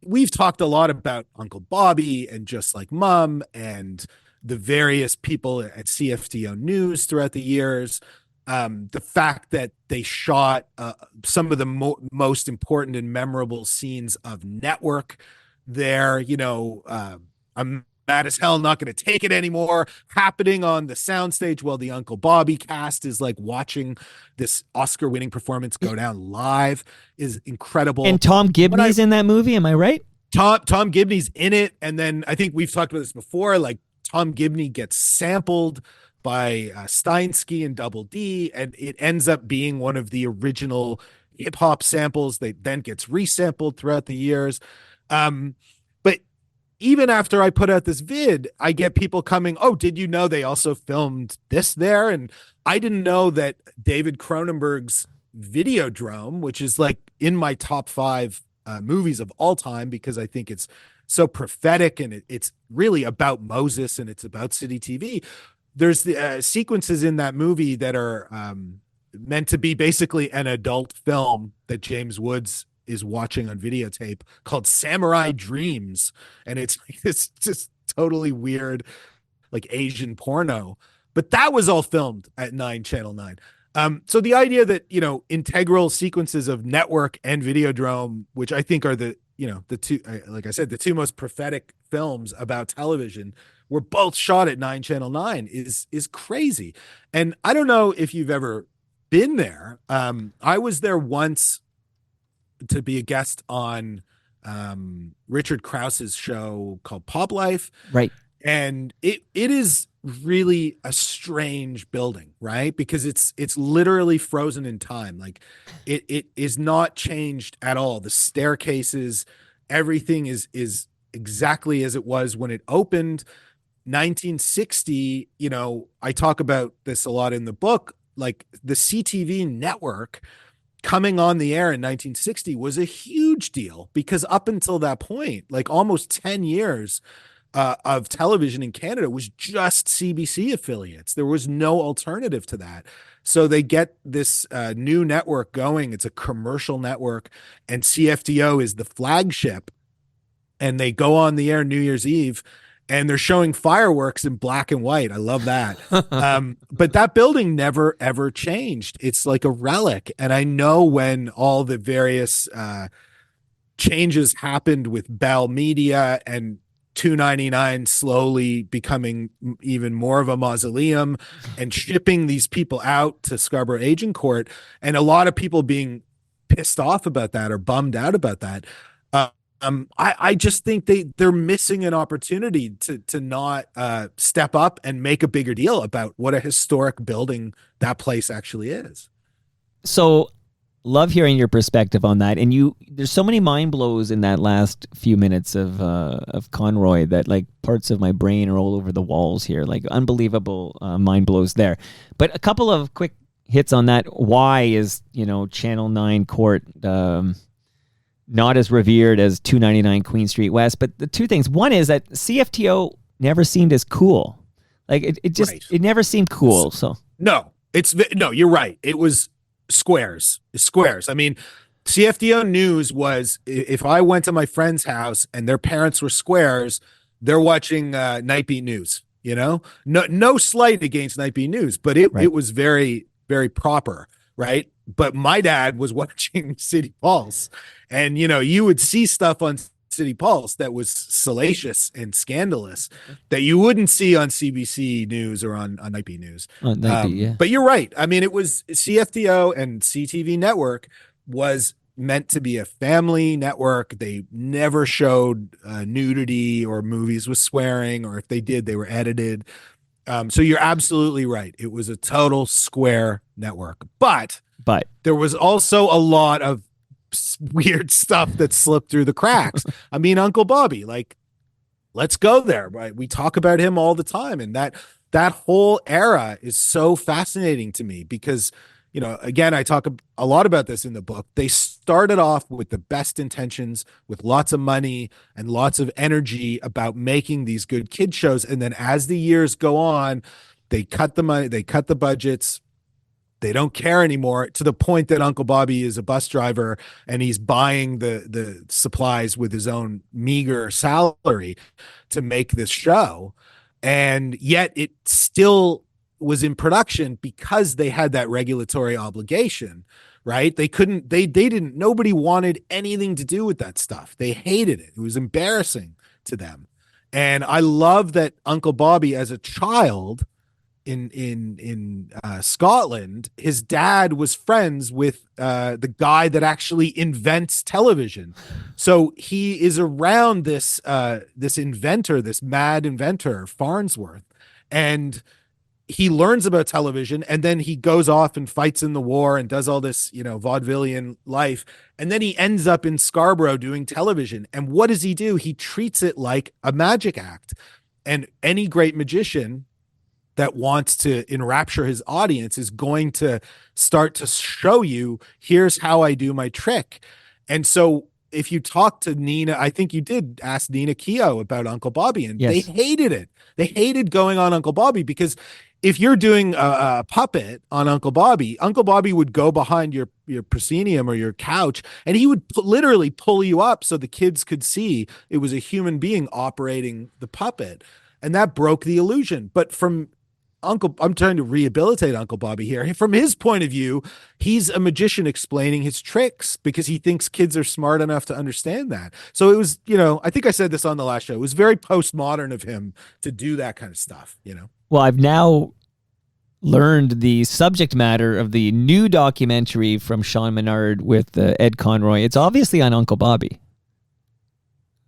we've talked a lot about Uncle Bobby and Just Like Mom and the various people at CFTO News throughout the years. The fact that they shot some of the most important and memorable scenes of Network there, I'm mad as hell, not going to take it anymore, happening on the soundstage while the Uncle Bobby cast is like watching this Oscar-winning performance go down live is incredible. And Tom Gibney's in that movie, am I right? Tom Gibney's in it, and then I think we've talked about this before, like Tom Gibney gets sampled by Steinsky and Double D, and it ends up being one of the original hip hop samples that then gets resampled throughout the years. But even after I put out this vid, I get people coming, oh, did you know they also filmed this there? And I didn't know that David Cronenberg's Videodrome, which is like in my top 5 movies of all time, because I think it's so prophetic and it's really about Moses and it's about city TV. There's the sequences in that movie that are meant to be basically an adult film that James Woods is watching on videotape called Samurai Dreams. And it's just totally weird, like Asian porno. But that was all filmed at 9 Channel 9. So the idea that, integral sequences of Network and Videodrome, which I think are the two, like I said, the two most prophetic films about television, were both shot at 9 Channel 9 is crazy. And I don't know if you've ever been there. I was there once to be a guest on Richard Krause's show called Pop Life. Right. And it is really a strange building, right? Because it's literally frozen in time. Like it is not changed at all. The staircases, everything is exactly as it was when it opened. 1960, I talk about this a lot in the book, like the CTV network coming on the air in 1960 was a huge deal, because up until that point, like almost 10 years of television in Canada was just CBC affiliates. There was no alternative to that. So they get this new network going. It's a commercial network, and CFDO is the flagship. And they go on the air New Year's Eve, and they're showing fireworks in black and white. I love that. But that building never, ever changed. It's like a relic. And I know when all the various changes happened with Bell Media and 299 slowly becoming even more of a mausoleum and shipping these people out to Scarborough Agincourt, and a lot of people being pissed off about that or bummed out about that. I just think they're missing an opportunity to not step up and make a bigger deal about what a historic building that place actually is. So love hearing your perspective on that. And there's so many mind blows in that last few minutes of Conroy that like parts of my brain are all over the walls here, like unbelievable mind blows there. But a couple of quick hits on that. Why is, Channel 9 Court not as revered as 299 Queen Street West? But the two things. One is that CFTO never seemed as cool. Like it just, Right. It never seemed cool. So No, you're right. It was squares. I mean, CFDO News was, if I went to my friend's house and their parents were squares, they're watching Nightbeat News, no slight against Nightbeat News, but it was very, very proper. Right. But my dad was watching City Pulse, and, you would see stuff on City Pulse that was salacious and scandalous that you wouldn't see on CBC News or on Nightbeat News. yeah. But you're right. I mean, it was CFDO and CTV network was meant to be a family network. They never showed nudity or movies with swearing, or if they did, they were edited. So you're absolutely right. It was a total square network, but But there was also a lot of weird stuff that slipped through the cracks. I mean, Uncle Bobby, like, let's go there, right? We talk about him all the time, and that whole era is so fascinating to me because, you know, again, I talk a lot about this in the book. They started off with the best intentions, with lots of money and lots of energy about making these good kid shows, and then as the years go on, they cut the money, they cut the budgets. They don't care anymore, to the point that Uncle Bobby is a bus driver and he's buying the supplies with his own meager salary to make this show. And yet it still was in production because they had that regulatory obligation, right? They couldn't, they didn't, nobody wanted anything to do with that stuff. They hated it. It was embarrassing to them. And I love that Uncle Bobby, as a child, in Scotland, his dad was friends with the guy that actually invents television. So he is around this inventor, this mad inventor, Farnsworth, and he learns about television, and then he goes off and fights in the war and does all this, you know, vaudevillian life. And then he ends up in Scarborough doing television. And what does he do? He treats it like a magic act. And any great magician that wants to enrapture his audience is going to start to show you, here's how I do my trick. And so if you talk to Nina, I think you did ask Nina Keogh about Uncle Bobby, and they hated it. They hated going on Uncle Bobby because if you're doing a puppet on Uncle Bobby would go behind your proscenium or your couch, and he would literally pull you up so the kids could see it was a human being operating the puppet. And that broke the illusion. But I'm trying to rehabilitate Uncle Bobby here. From his point of view, he's a magician explaining his tricks because he thinks kids are smart enough to understand that. So it was, you know, I think I said this on the last show, it was very postmodern of him to do that kind of stuff, you know? Well, I've now learned the subject matter of the new documentary from Sean Menard with Ed Conroy. It's obviously on Uncle Bobby.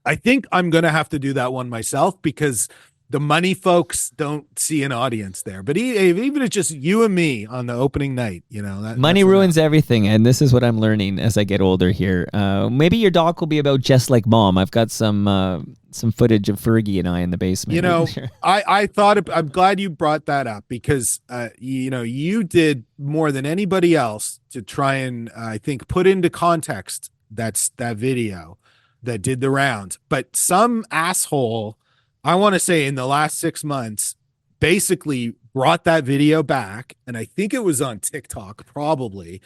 I think I'm going to have to do that one myself because the money folks don't see an audience there. But even if it's just you and me on the opening night, you know, money ruins everything. And this is what I'm learning as I get older here. Maybe your doc will be about Just Like Mom. I've got some footage of Fergie and I in the basement. You know, I thought, I'm glad you brought that up because, you know, you did more than anybody else to try and, I think, put into context that video that did the rounds. But some asshole, I want to say in the last 6 months, basically brought that video back. And I think it was on TikTok probably.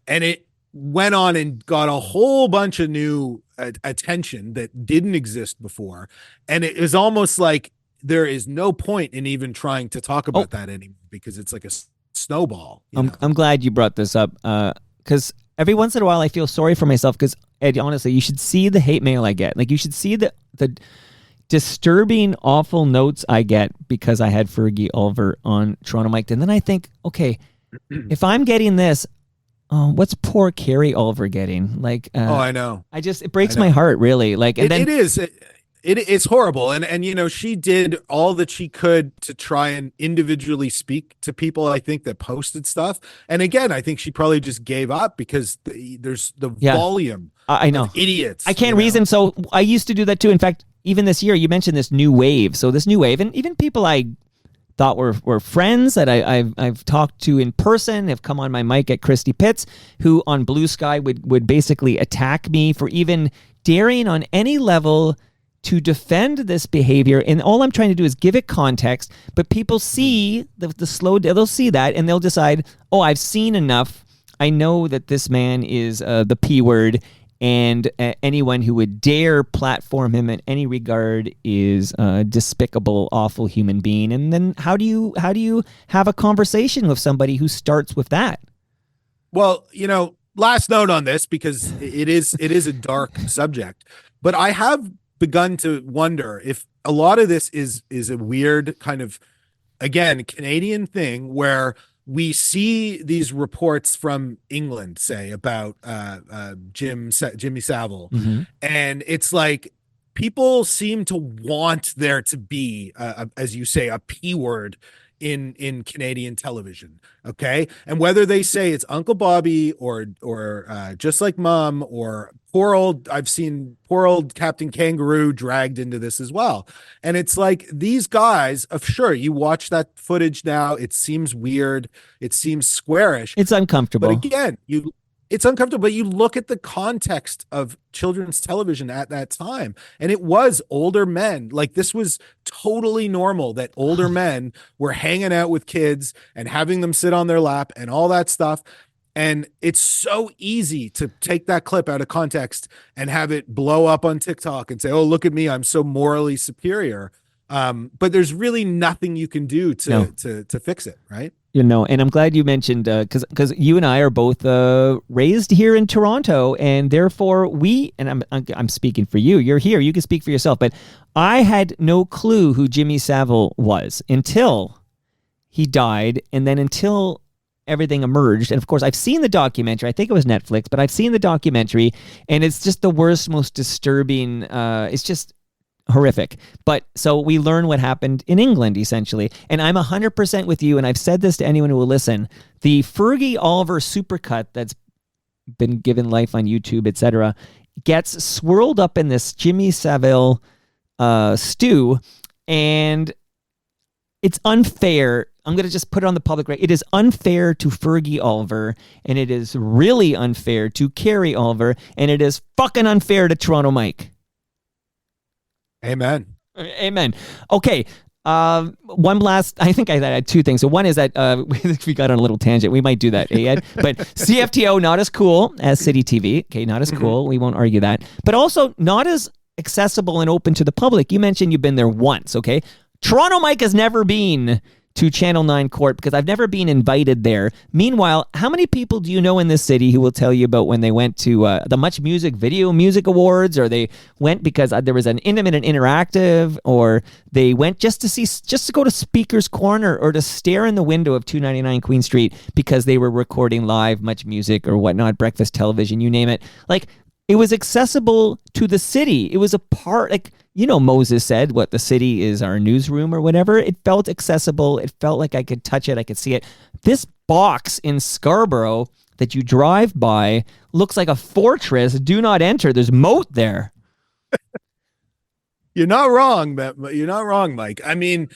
And it went on and got a whole bunch of new attention that didn't exist before. And it is almost like there is no point in even trying to talk about that anymore because it's like a snowball. I'm glad you brought this up because every once in a while I feel sorry for myself because, Ed, honestly, you should see the hate mail I get. Like, you should see the disturbing, awful notes I get because I had Fergie Oliver on Toronto Mike. And then I think, okay, if I'm getting this, what's poor Carrie Oliver getting? Like, I know. It breaks my heart, really. Like, and it's horrible. And, you know, she did all that she could to try and individually speak to people, I think, that posted stuff. And again, I think she probably just gave up because there's the volume. I know. Of idiots. I can't reason. So I used to do that too. In fact, even this year, you mentioned this new wave. So this new wave, and even people I thought were friends that I've talked to in person, have come on my mic at Christy Pitts, who on Blue Sky would basically attack me for even daring on any level to defend this behavior. And all I'm trying to do is give it context, but people see the slow, they'll see that and they'll decide, oh, I've seen enough. I know that this man is the P word, and anyone who would dare platform him in any regard is a despicable, awful human being. And then how do you have a conversation with somebody who starts with that? Well, you know, last note on this, because it is a dark subject, but I have begun to wonder if a lot of this is a weird kind of, again, Canadian thing where we see these reports from England, say, about Jimmy Savile, and it's like people seem to want there to be, as you say, a P word in Canadian television. Okay, and whether they say it's Uncle Bobby or Just Like Mom or I've seen poor old Captain Kangaroo dragged into this as well. And it's like these guys, of sure, you watch that footage now, it seems weird, it seems squarish. It's uncomfortable. But again, it's uncomfortable, but you look at the context of children's television at that time, and it was older men. Like, this was totally normal that older men were hanging out with kids and having them sit on their lap and all that stuff. And it's so easy to take that clip out of context and have it blow up on TikTok and say, "Oh, look at me, I'm so morally superior." But there's really nothing you can do to fix it, right? And I'm glad you mentioned, because you and I are both raised here in Toronto, and therefore I'm speaking for you. You're here. You can speak for yourself. But I had no clue who Jimmy Savile was until he died, and then until everything emerged. And of course, I've seen the documentary. I think it was Netflix, but I've seen the documentary, and it's just the worst, most disturbing. It's just horrific. But so we learn what happened in England, essentially. And I'm 100% with you, and I've said this to anyone who will listen. The Fergie Oliver supercut that's been given life on YouTube, etc., gets swirled up in this Jimmy Savile stew, and it's unfair. I'm going to just put it on the public record. It is unfair to Fergie Oliver, and it is really unfair to Carrie Oliver, and it is fucking unfair to Toronto Mike. Amen. Amen. Okay. One last, I think I had two things. So one is that we got on a little tangent. We might do that, Ed? But CFTO, not as cool as City TV. Okay, not as cool. We won't argue that. But also not as accessible and open to the public. You mentioned you've been there once, okay? Toronto Mike has never been to Channel 9 Court because I've never been invited there. Meanwhile, how many people do you know in this city who will tell you about when they went to the Much Music Video Music Awards, or they went because there was an intimate and interactive, or they went just to go to Speaker's Corner or to stare in the window of 299 Queen Street because they were recording live Much Music or whatnot, breakfast television, you name it. Like, it was accessible to the city. It was a part, like, Moses said, what, the city is our newsroom or whatever. It felt accessible. It felt like I could touch it. I could see it. This box in Scarborough that you drive by looks like a fortress. Do not enter. There's moat there. You're not wrong, you're not wrong, Mike. I mean,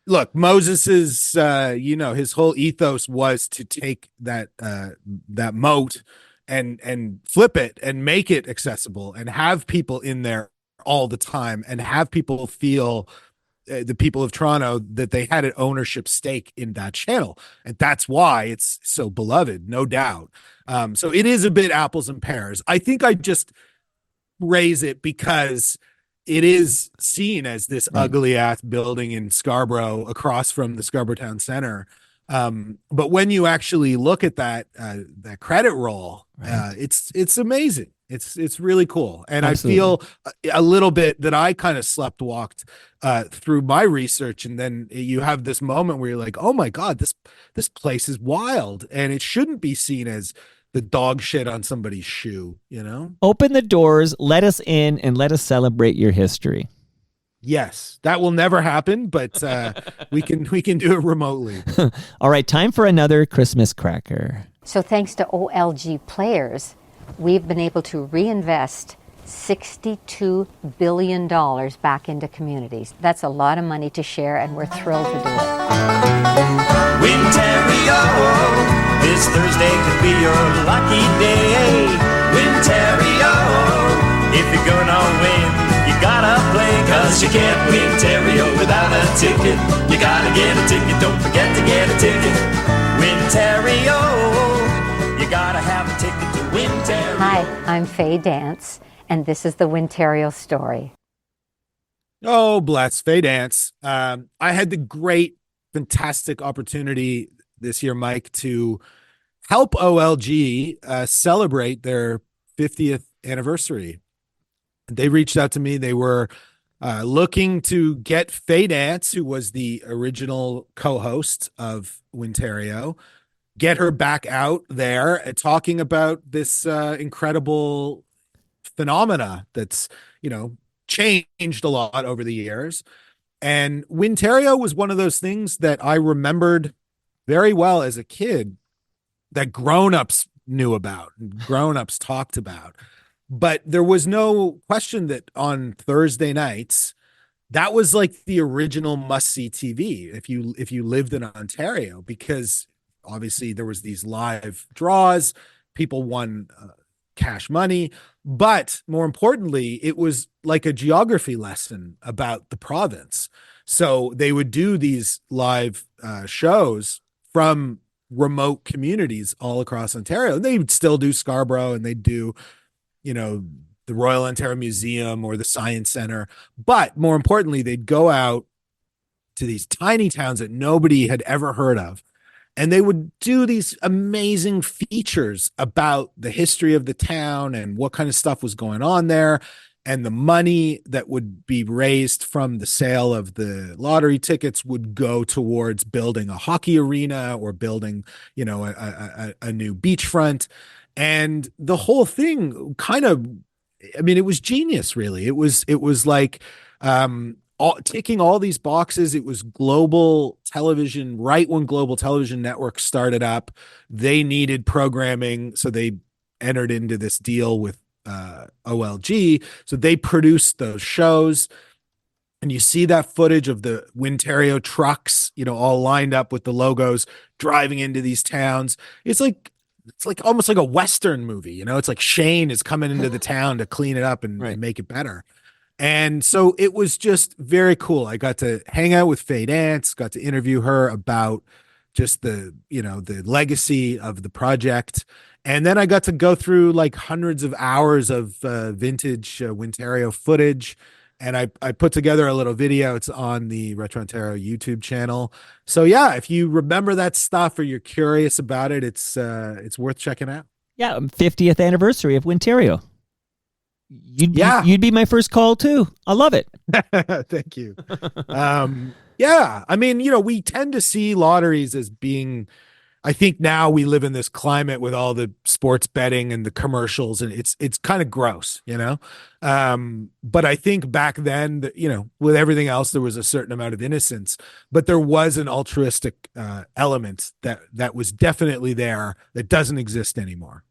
look, Moses's, his whole ethos was to take that moat and flip it and make it accessible and have people in there all the time and have people feel, the people of Toronto, that they had an ownership stake in that channel. And that's why it's so beloved, no doubt. So it is a bit apples and pears. I think I just raise it because it is seen as this ugly ass building in Scarborough across from the Scarborough Town Center. But when you actually look at that credit roll, it's amazing. It's really cool. And absolutely. I feel a little bit that I kind of sleptwalked through my research. And then you have this moment where you're like, oh my God, this place is wild. And it shouldn't be seen as the dog shit on somebody's shoe, Open the doors, let us in, and let us celebrate your history. Yes, that will never happen, but we can do it remotely. All right, time for another Christmas cracker. So thanks to OLG Players, we've been able to reinvest $62 billion back into communities. That's a lot of money to share, and we're thrilled to do it. Winterio, this Thursday could be your lucky day. Winterio, if you're gonna win, you gotta play, cause you can't win Ontario without a ticket. You gotta get a ticket, don't forget to get a ticket. Ontario, you gotta have a ticket to Ontario. Hi, I'm Faye Dance, and this is the Ontario story. Oh, bless Faye Dance. I had the great, fantastic opportunity this year, Mike, to help OLG celebrate their 50th anniversary. They reached out to me. They were looking to get Faye Dance, who was the original co-host of Ontario, get her back out there and talking about this incredible phenomena that's, changed a lot over the years. And Winterio was one of those things that I remembered very well as a kid that grown-ups knew about, and grown-ups talked about. But there was no question that on Thursday nights, that was like the original must-see TV if you lived in Ontario, because obviously there was these live draws, people won cash money, but more importantly, it was like a geography lesson about the province. So they would do these live shows from remote communities all across Ontario. And they would still do Scarborough, and they'd do, the Royal Ontario Museum or the Science Center. But more importantly, they'd go out to these tiny towns that nobody had ever heard of. And they would do these amazing features about the history of the town and what kind of stuff was going on there. And the money that would be raised from the sale of the lottery tickets would go towards building a hockey arena or building, a new beachfront. And the whole thing kind of, it was genius, really. It was like, ticking all these boxes. It was global television. Right when Global Television Network started up, they needed programming, so they entered into this deal with OLG. So they produced those shows, and you see that footage of the Winterio trucks, all lined up with the logos, driving into these towns. It's like almost like a Western movie. It's like Shane is coming into the town to clean it up and make it better. And so it was just very cool. I got to hang out with Faye Dance, got to interview her about just the legacy of the project. And then I got to go through like hundreds of hours of vintage Winterio footage. And I put together a little video. It's on the Retrontario YouTube channel. So yeah, if you remember that stuff or you're curious about it, it's worth checking out. Yeah, 50th anniversary of Winterio. You'd be my first call too. I love it. Thank you. Yeah, we tend to see lotteries as being, I think now we live in this climate with all the sports betting and the commercials, and it's kind of gross, but I think back then that, with everything else, there was a certain amount of innocence, but there was an altruistic element that was definitely there that doesn't exist anymore.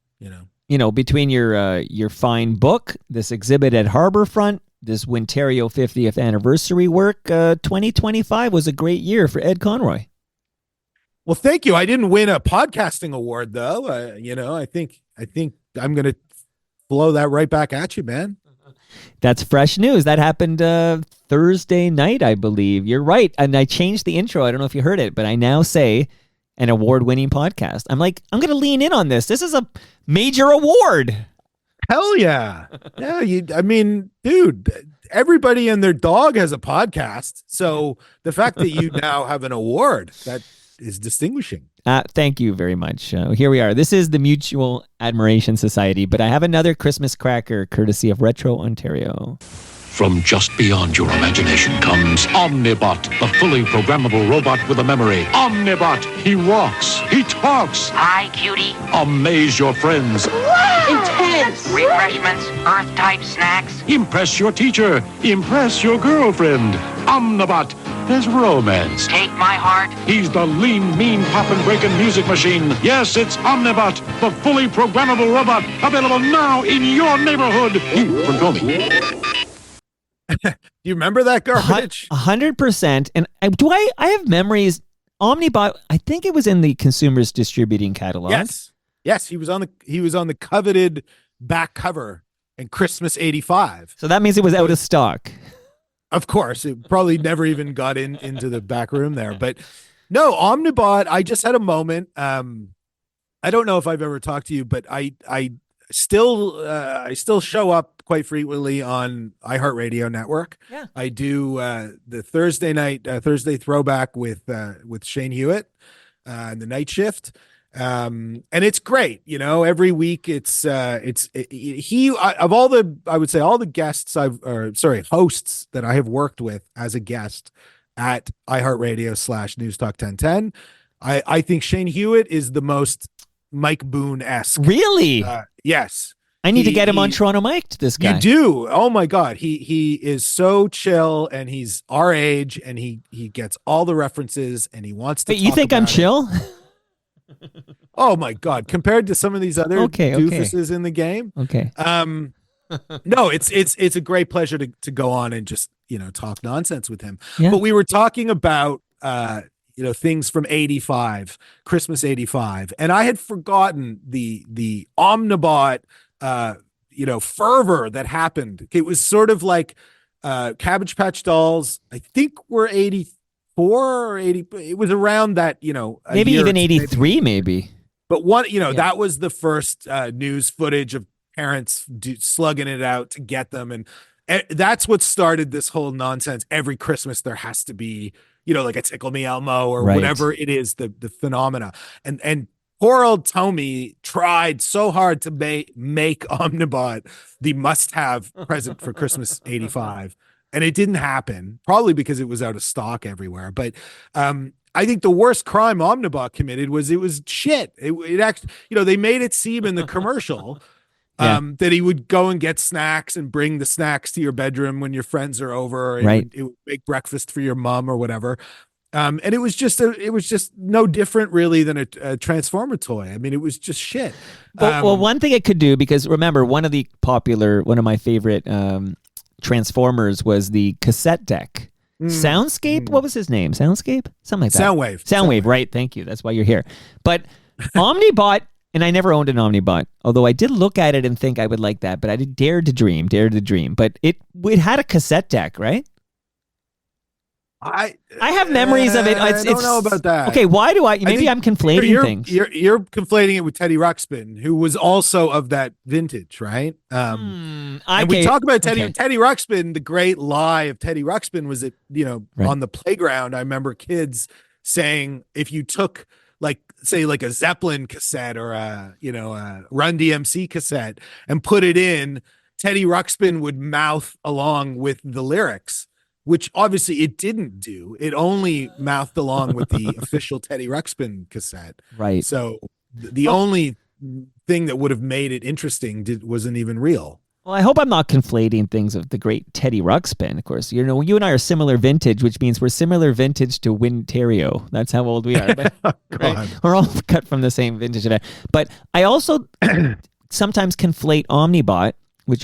Between your fine book, this exhibit at Harbourfront, this Winterio 50th anniversary work, 2025 was a great year for Ed Conroy. Well, thank you. I didn't win a podcasting award, though. I think I'm going to blow that right back at you, man. That's fresh news. That happened Thursday night, I believe. You're right. And I changed the intro. I don't know if you heard it, but I now say an award-winning podcast. I'm going to lean in on this. This is a major award. Hell yeah. Yeah, dude, everybody and their dog has a podcast. So the fact that you now have an award, that is distinguishing. Thank you very much. Here we are. This is the Mutual Admiration Society, but I have another Christmas cracker courtesy of Retro Ontario. From just beyond your imagination comes Omnibot, the fully programmable robot with a memory. Omnibot, he walks, he talks. Hi, cutie. Amaze your friends. Wow. Intense. Refreshments, Earth-type snacks. Impress your teacher. Impress your girlfriend. Omnibot, there's romance. Take my heart. He's the lean, mean, poppin', breakin' music machine. Yes, it's Omnibot, the fully programmable robot, available now in your neighborhood. You control me. Do you remember that garbage? 100%. And I have memories. Omnibot, I think it was in the Consumers Distributing catalog. Yes, he was on the coveted back cover in Christmas '85. So that means it was out of stock. Of course, it probably never even got into the back room there. But no, Omnibot, I just had a moment. I don't know if I've ever talked to you, but I still show up quite frequently on iHeartRadio network. Yeah. I do the Thursday throwback with Shane Hewitt and the night shift. And it's great. Every week it's of all the, I would say all the guests hosts that I have worked with as a guest at iHeartRadio /News Talk 1010. I think Shane Hewitt is the most Mike Boone-esque. Really? Yes. I need to get him on Toronto Mike, this guy. You do. Oh my God. He is so chill, and he's our age, and he gets all the references, and he wants to. But you think I'm chill? Oh my God. Compared to some of these other doofuses in the game. Okay. No, it's a great pleasure to go on and just, talk nonsense with him. Yeah. But we were talking about, things from 85, Christmas 85. And I had forgotten the Omnibot, fervor that happened. It was sort of like Cabbage Patch Dolls, I think were 84 or 80. It was around that, maybe even 83, maybe. But that was the first news footage of parents slugging it out to get them. And that's what started this whole nonsense. Every Christmas there has to be, like a Tickle Me Elmo or whatever it is, the phenomena. And poor old Tommy tried so hard to make Omnibot the must-have present for Christmas 85. And it didn't happen, probably because it was out of stock everywhere. But I think the worst crime Omnibot committed was it was shit. It actually, they made it seem in the commercial that he would go and get snacks and bring the snacks to your bedroom when your friends are over. And it would make breakfast for your mom or whatever. And it was just no different really than a Transformer toy. I mean, it was just shit. Well, one thing it could do, because remember, one of my favorite Transformers was the cassette deck. Soundscape? What was his name? Soundscape? Something like that. Soundwave, right. Thank you. That's why you're here. But Omnibot, and I never owned an Omnibot, although I did look at it and think I would like that, but I did dare to dream. But it had a cassette deck, right? I have memories of it. I don't know about that. Okay, why do I? Maybe I'm conflating things. You're conflating it with Teddy Ruxpin, who was also of that vintage, right? And we talk about Teddy Ruxpin. The great lie of Teddy Ruxpin was that on the playground, I remember kids saying if you took like a Zeppelin cassette or a Run DMC cassette and put it in, Teddy Ruxpin would mouth along with the lyrics, which obviously it didn't do. It only mouthed along with the official Teddy Ruxpin cassette. Right. So the only thing that would have made it interesting wasn't even real. Well, I hope I'm not conflating things of the great Teddy Ruxpin. Of course, you and I are similar vintage, which means we're similar vintage to Wintario. That's how old we are. But, right? We're all cut from the same vintage of it. But I also sometimes conflate Omnibot,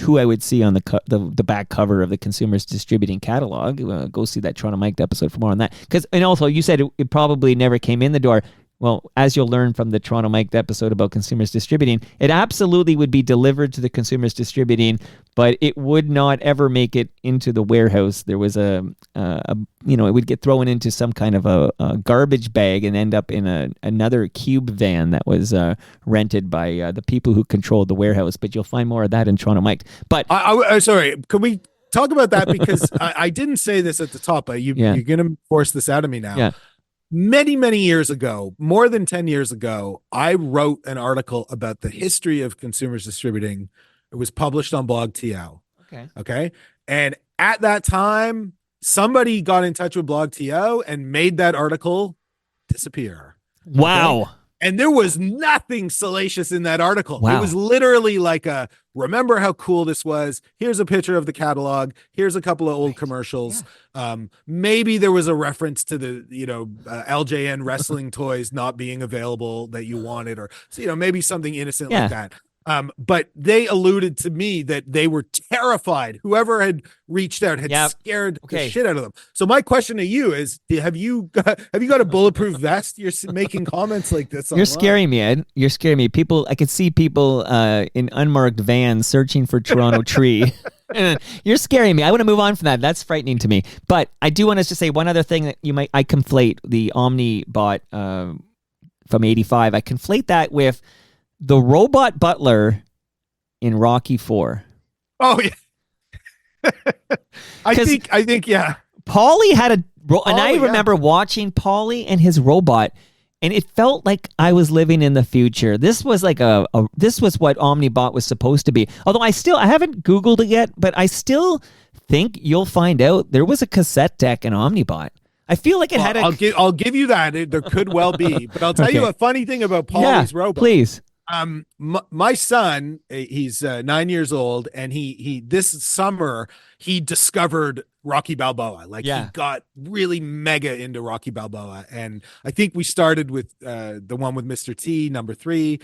who I would see on the back cover of the Consumers Distributing catalog. Go see that Toronto Mike episode for more on that. And also, you said it probably never came in the door. Well, as you'll learn from the Toronto Mike episode about Consumers Distributing, it absolutely would be delivered to the Consumers Distributing, but it would not ever make it into the warehouse. There was it would get thrown into some kind of a garbage bag and end up in another cube van that was rented by the people who controlled the warehouse. But you'll find more of that in Toronto Mike. But sorry, can we talk about that? Because I didn't say this at the top, but you're going to force this out of me now. Yeah. Many, many years ago, more than 10 years ago, I wrote an article about the history of Consumers Distributing. It was published on Blog TO. Okay. And at that time, somebody got in touch with Blog TO and made that article disappear. Wow. Okay? And there was nothing salacious in that article. Wow. It was literally like remember how cool this was? Here's a picture of the catalog. Here's a couple of old commercials. Yeah. Maybe there was a reference to the, LJN wrestling toys not being available that you wanted, or, maybe something innocent like that. But they alluded to me that they were terrified. Whoever had reached out had scared the shit out of them. So my question to you is: Have you got a bulletproof vest? You're making comments like this. You're scaring me, Ed. You're scaring me. I could see people in unmarked vans searching for Toronto Tree. You're scaring me. I want to move on from that. That's frightening to me. But I do want to just say one other thing that I conflate the Omnibot from '85. I conflate that with the robot butler in Rocky IV. Oh yeah. I think yeah. Paulie had and I remember watching Paulie and his robot, and it felt like I was living in the future. This was like this was what Omnibot was supposed to be. Although I haven't Googled it yet, but I still think you'll find out there was a cassette deck in Omnibot. I feel like it had I'll give you that. There could well be. But I'll tell you a funny thing about Paulie's robot. Please. My son, he's 9 years old, and he this summer he discovered Rocky Balboa. Like he got really mega into Rocky Balboa, and I think we started with the one with Mr. T, number 3,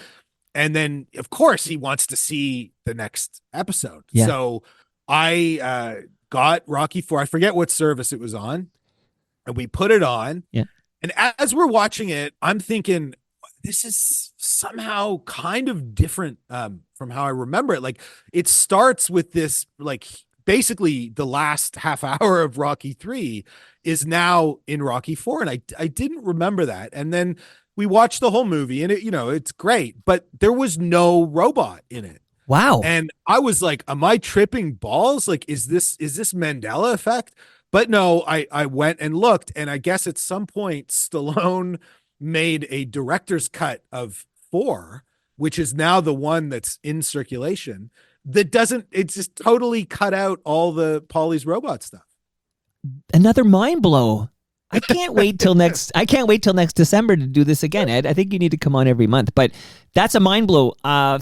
and then of course he wants to see the next episode. Yeah. So I got Rocky 4. I forget what service it was on, and we put it on. Yeah. And as we're watching it, I'm thinking, this is somehow kind of different from how I remember it. Like it starts with this, like basically the last half hour of Rocky 3 is now in Rocky 4. And I didn't remember that. And then we watched the whole movie, and it's great, but there was no robot in it. Wow. And I was like, am I tripping balls? Like, is this Mandela effect? But no, I went and looked, and I guess at some point Stallone made a director's cut of 4, which is now the one that's in circulation, it's just totally cut out all the Polly's robot stuff. Another mind blow. I can't wait till next December to do this again, Ed. I think you need to come on every month, but that's a mind blow.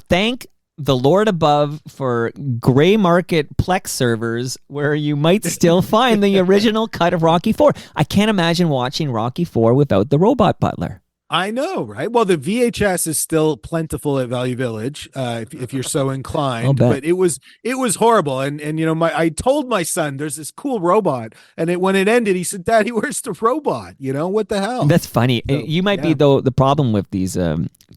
Thank the Lord above for gray market Plex servers where you might still find the original cut of Rocky 4. I can't imagine watching Rocky 4 without the robot butler. I know, right? Well, the VHS is still plentiful at Value Village, if you're so inclined. But it was horrible, and I told my son there's this cool robot, and when it ended, he said, "Daddy, where's the robot? What the hell?" That's funny. So, you might be though. The problem with these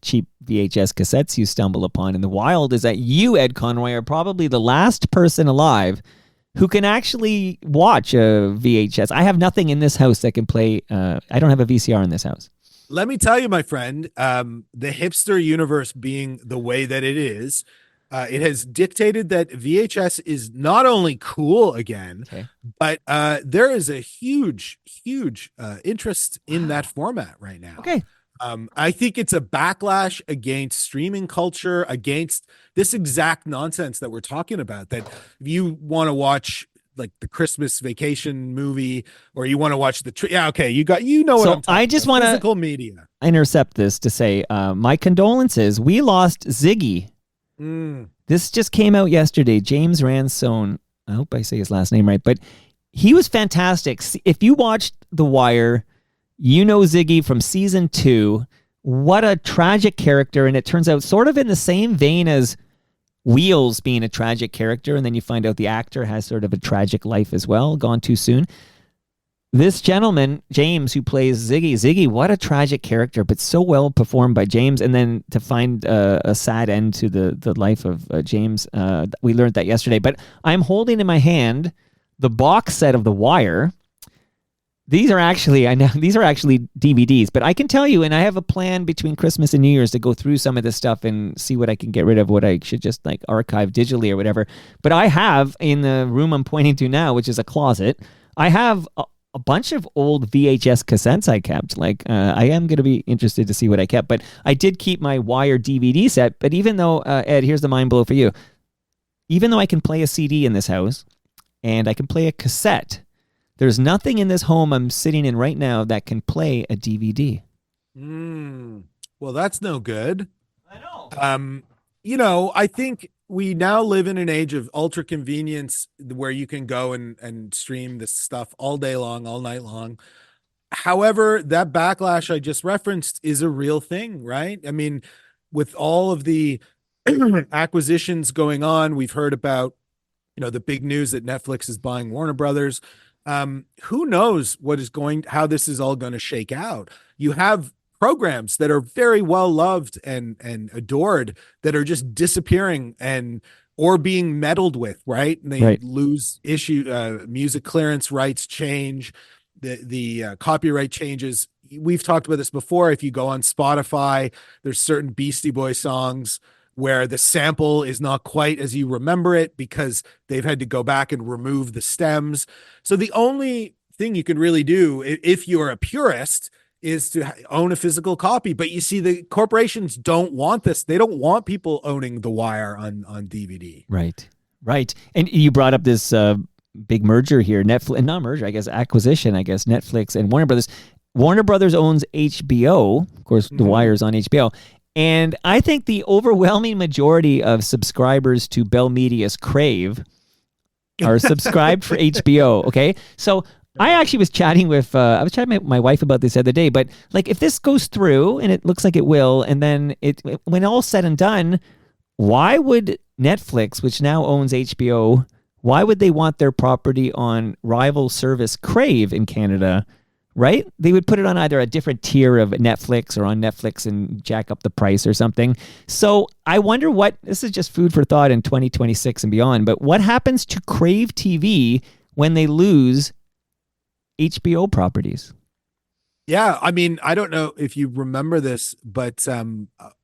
cheap VHS cassettes you stumble upon in the wild is that you, Ed Conroy, are probably the last person alive who can actually watch a VHS. I have nothing in this house that can play. I don't have a VCR in this house. Let me tell you, my friend, the hipster universe being the way that it is, it has dictated that VHS is not only cool again, but there is a huge interest in that format right now. Okay. I think it's a backlash against streaming culture, against this exact nonsense that we're talking about, that if you want to watch like the Christmas Vacation movie, or you want to watch the what I'm talking I just want physical media. Intercept this to say my condolences. We lost Ziggy. This just came out yesterday. James Ransone. I hope I say his last name right, but he was fantastic. If you watched The Wire, you know Ziggy from season 2. What a tragic character, and it turns out sort of in the same vein as Wheels being a tragic character, and then you find out the actor has sort of a tragic life as well, gone too soon. This gentleman, James, who plays Ziggy, what a tragic character, but so well performed by James. And then to find a sad end to the life of James, we learned that yesterday. But I'm holding in my hand the box set of The Wire. These are actually DVDs, but I can tell you, and I have a plan between Christmas and New Year's to go through some of this stuff and see what I can get rid of, what I should just like archive digitally or whatever. But I have in the room I'm pointing to now, which is a closet, I have a bunch of old VHS cassettes I kept. Like I am going to be interested to see what I kept, but I did keep my Wire DVD set. But even though, Ed, here's the mind blow for you. Even though I can play a CD in this house and I can play a cassette, there's nothing in this home I'm sitting in right now that can play a DVD. Well, that's no good. I know. I think we now live in an age of ultra convenience where you can go and stream this stuff all day long, all night long. However, that backlash I just referenced is a real thing, right? I mean, with all of the acquisitions going on, we've heard about, the big news that Netflix is buying Warner Brothers. Who knows how this is all going to shake out? You have programs that are very well loved and adored that are just disappearing or being meddled with, right? And they lose music clearance rights change, the copyright changes. We've talked about this before. If you go on Spotify, there's certain Beastie Boy songs where the sample is not quite as you remember it because they've had to go back and remove the stems. So the only thing you can really do if you're a purist is to own a physical copy. But you see, the corporations don't want this. They don't want people owning The Wire on DVD. Right. And you brought up this big merger here, acquisition, Netflix and Warner Brothers. Warner Brothers owns HBO. Of course, The Wire's on HBO. And I think the overwhelming majority of subscribers to Bell Media's Crave are subscribed for HBO. Okay. So I actually was chatting with, with my wife about this the other day, but like if this goes through and it looks like it will, and then when all's said and done, why would Netflix, which now owns HBO, why would they want their property on rival service Crave in Canada? Right? They would put it on either a different tier of Netflix or on Netflix and jack up the price or something. So I wonder this is just food for thought in 2026 and beyond, but what happens to Crave TV when they lose HBO properties? Yeah, I mean, I don't know if you remember this, but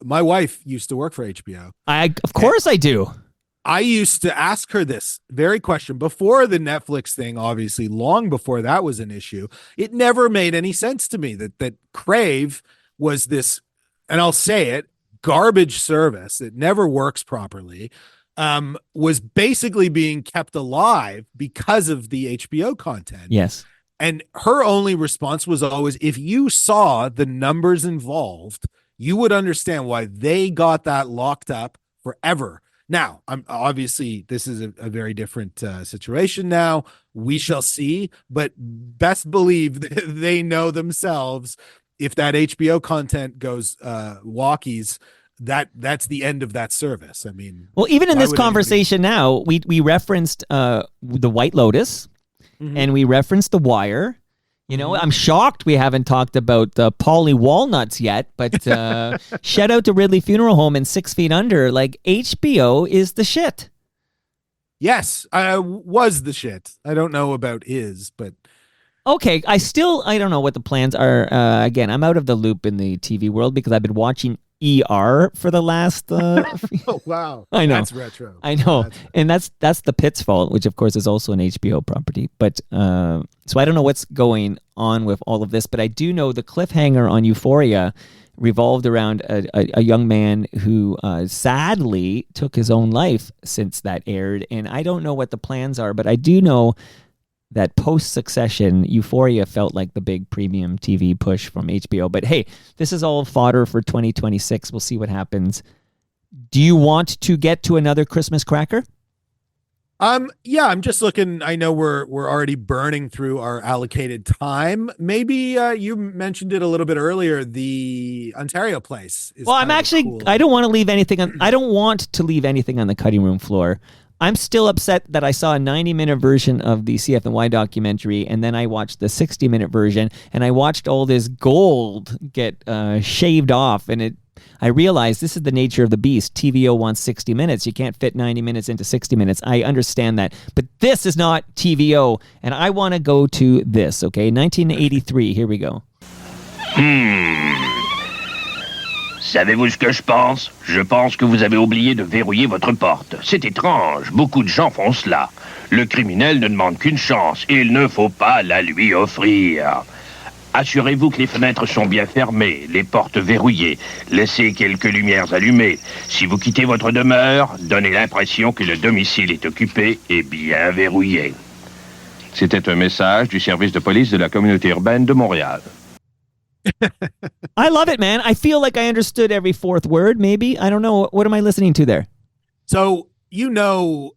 my wife used to work for HBO. Of course I do. I used to ask her this very question before the Netflix thing, obviously, long before that was an issue. It never made any sense to me that Crave was this, and I'll say it, garbage service that never works properly, was basically being kept alive because of the HBO content. Yes. And her only response was always, if you saw the numbers involved, you would understand why they got that locked up forever. Now, I'm obviously this is a very different situation now. We shall see, but best believe they know themselves. If that HBO content goes walkies, that's the end of that service. I mean, well, even in this conversation now, we referenced the White Lotus, and we referenced The Wire. You know, I'm shocked we haven't talked about the Polly Walnuts yet, but shout out to Ridley Funeral Home and 6 Feet Under. Like, HBO is the shit. Yes, was the shit. I don't know about is, but... Okay, I don't know what the plans are. Again, I'm out of the loop in the TV world because I've been watching ER for the last oh wow. I know. That's retro. I know. And that's the Pitt's fault, which of course is also an HBO property. But so I don't know what's going on with all of this, but I do know the cliffhanger on Euphoria revolved around a young man who sadly took his own life since that aired. And I don't know what the plans are, but I do know that post-Succession, Euphoria felt like the big premium TV push from HBO. But hey, this is all fodder for 2026. We'll see what happens. Do you want to get to another Christmas cracker? Yeah, I'm just looking. I know we're already burning through our allocated time. Maybe you mentioned it a little bit earlier. The Ontario place. Well, I'm actually. Cool. I don't want to leave anything on. I don't want to leave anything on the cutting room floor. I'm still upset that I saw a 90-minute version of the CFNY documentary, and then I watched the 60-minute version, and I watched all this gold get shaved off, and I realized this is the nature of the beast. TVO wants 60 minutes. You can't fit 90 minutes into 60 minutes. I understand that. But this is not TVO, and I want to go to this, okay? 1983, here we go. Savez-vous ce que je pense? Je pense que vous avez oublié de verrouiller votre porte. C'est étrange, beaucoup de gens font cela. Le criminel ne demande qu'une chance, et il ne faut pas la lui offrir. Assurez-vous que les fenêtres sont bien fermées, les portes verrouillées. Laissez quelques lumières allumées. Si vous quittez votre demeure, donnez l'impression que le domicile est occupé et bien verrouillé. C'était un message du service de police de la communauté urbaine de Montréal. I love it, man. I feel like I understood every fourth word, maybe. I don't know. What am I listening to there? So, you know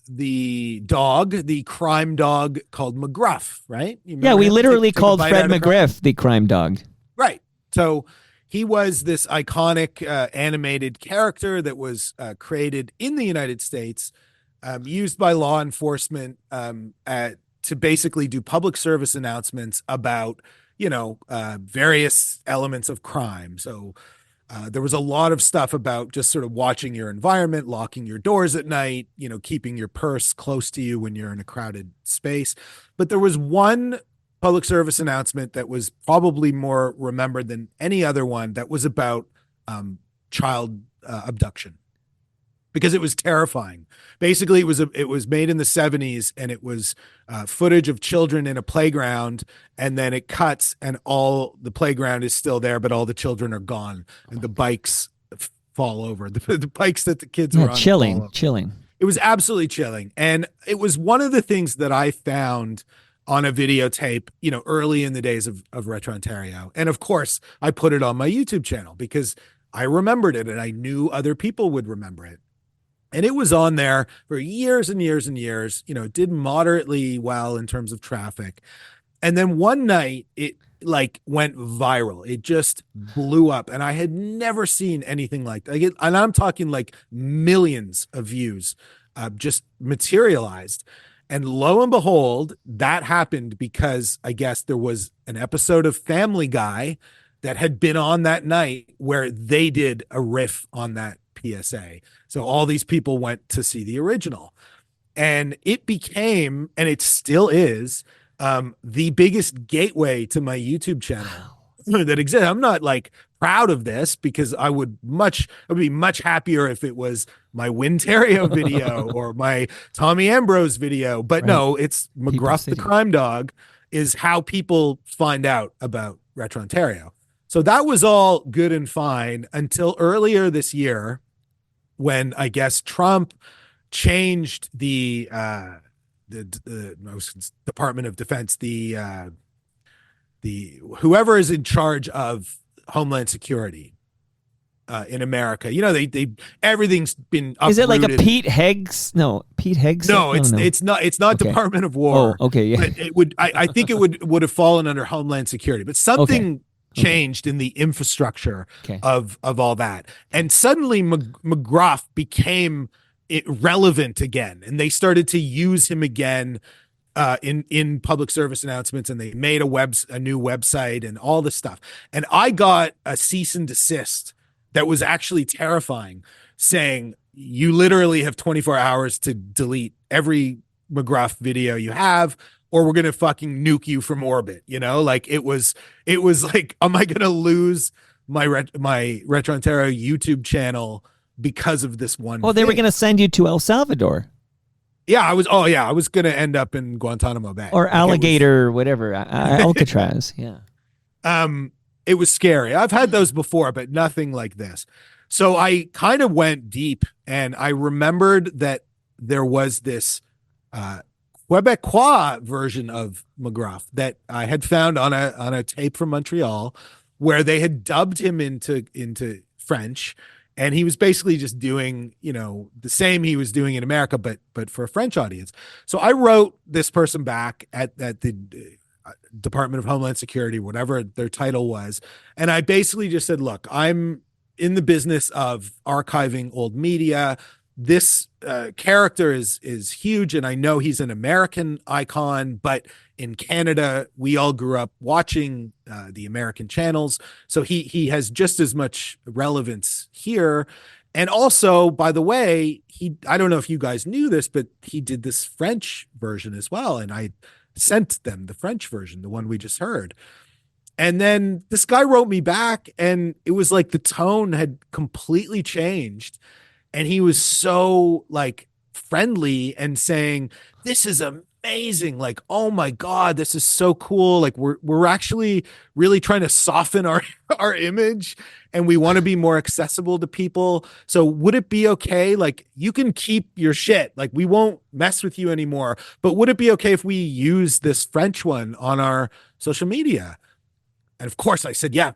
the dog, the crime dog called McGruff, right? Yeah, we literally called Fred McGriff the crime dog. Right. So he was this iconic animated character that was created in the United States, used by law enforcement to basically do public service announcements about various elements of crime. So there was a lot of stuff about just sort of watching your environment, locking your doors at night, keeping your purse close to you when you're in a crowded space. But there was one public service announcement that was probably more remembered than any other one that was about child abduction, because it was terrifying. Basically, it was made in the 70s, and it was footage of children in a playground, and then it cuts, and all the playground is still there, but all the children are gone, and the bikes fall over. The bikes that the kids were on. Chilling. It was absolutely chilling, and it was one of the things that I found on a videotape, early in the days of Retrontario, and of course, I put it on my YouTube channel because I remembered it and I knew other people would remember it. And it was on there for years and years and years. You know, it did moderately well in terms of traffic. And then one night it like went viral. It just blew up. And I had never seen anything like that. And I'm talking like millions of views just materialized. And lo and behold, that happened because I guess there was an episode of Family Guy that had been on that night where they did a riff on that PSA. So all these people went to see the original. And it became, and it still is, the biggest gateway to my YouTube channel that exists. I'm not like proud of this because I would be much happier if it was my Wintario video or my Tommy Ambrose video. But Right. no, it's People McGruff the City. Crime Dog is how people find out about Retrontario. So that was all good and fine until earlier this year when I guess Trump changed the Department of Defense, the whoever is in charge of Homeland Security in America. You know, they everything's been uprooted. Is it like a Pete Heggs? No, Pete Heggs. No, it's not. It's not Okay. Department of War. Oh, okay, yeah. But it would. I think it would have fallen under Homeland Security. But something changed in the infrastructure Okay. of all that, and suddenly McGruff became relevant again, and they started to use him again in public service announcements, and they made a new website and all this stuff. And I got a cease and desist that was actually terrifying, saying you literally have 24 hours to delete every McGruff video you have, or we're gonna fucking nuke you from orbit. You know, like it was like, am I gonna lose my Retrontario YouTube channel because of this one? Well, they were thing? going to send you to El Salvador Yeah, I was going to end up in Guantanamo Bay or Alligator, whatever, Alcatraz. Yeah. It was scary. I've had those before, but nothing like this. So I kind of went deep, and I remembered that there was this Quebecois version of McGruff that I had found on a tape from Montreal, where they had dubbed him into French. And he was basically just doing, you know, the same he was doing in America, but for a French audience. So I wrote this person back at the Department of Homeland Security, whatever their title was. And I basically just said, look, I'm in the business of archiving old media. This character is huge, and I know he's an American icon, but in Canada, we all grew up watching the American channels, so he has just as much relevance here. And also, by the way, I don't know if you guys knew this, but he did this French version as well, and I sent them the French version, the one we just heard. And then this guy wrote me back, and it was like the tone had completely changed. And he was so like friendly and saying, this is amazing. Like, oh my God, this is so cool. Like we're actually really trying to soften our image, and we want to be more accessible to people. So would it be okay? Like, you can keep your shit. Like, we won't mess with you anymore, but would it be okay if we use this French one on our social media? And of course I said, yeah,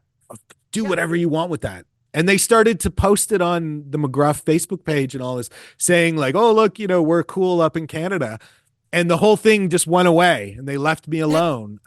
do whatever you want with that. And they started to post it on the McGruff Facebook page and all this, saying like, oh, look, you know, we're cool up in Canada. And the whole thing just went away, and they left me alone.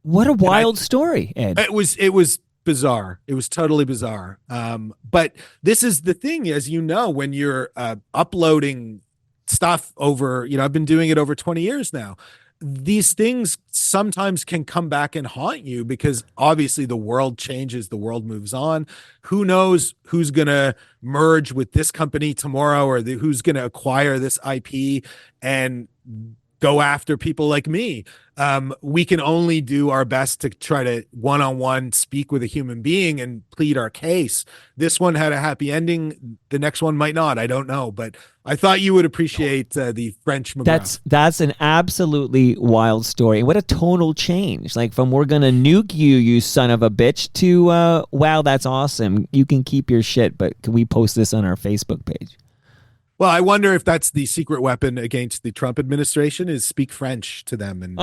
What a wild story, Ed. It was bizarre. It was totally bizarre. But this is the thing, as you know, when you're uploading stuff over, you know, I've been doing it over 20 years now. These things sometimes can come back and haunt you, because obviously the world changes, the world moves on. Who knows who's going to merge with this company tomorrow, or who's going to acquire this IP and go after people like me. We can only do our best to try to one-on-one speak with a human being and plead our case. This one had a happy ending. The next one might not. I don't know, but I thought you would appreciate the French McGruff. That's an absolutely wild story. And what a tonal change. Like, from we're going to nuke you, you son of a bitch, to wow, that's awesome. You can keep your shit, but can we post this on our Facebook page? Well, I wonder if that's the secret weapon against the Trump administration, is speak French to them, and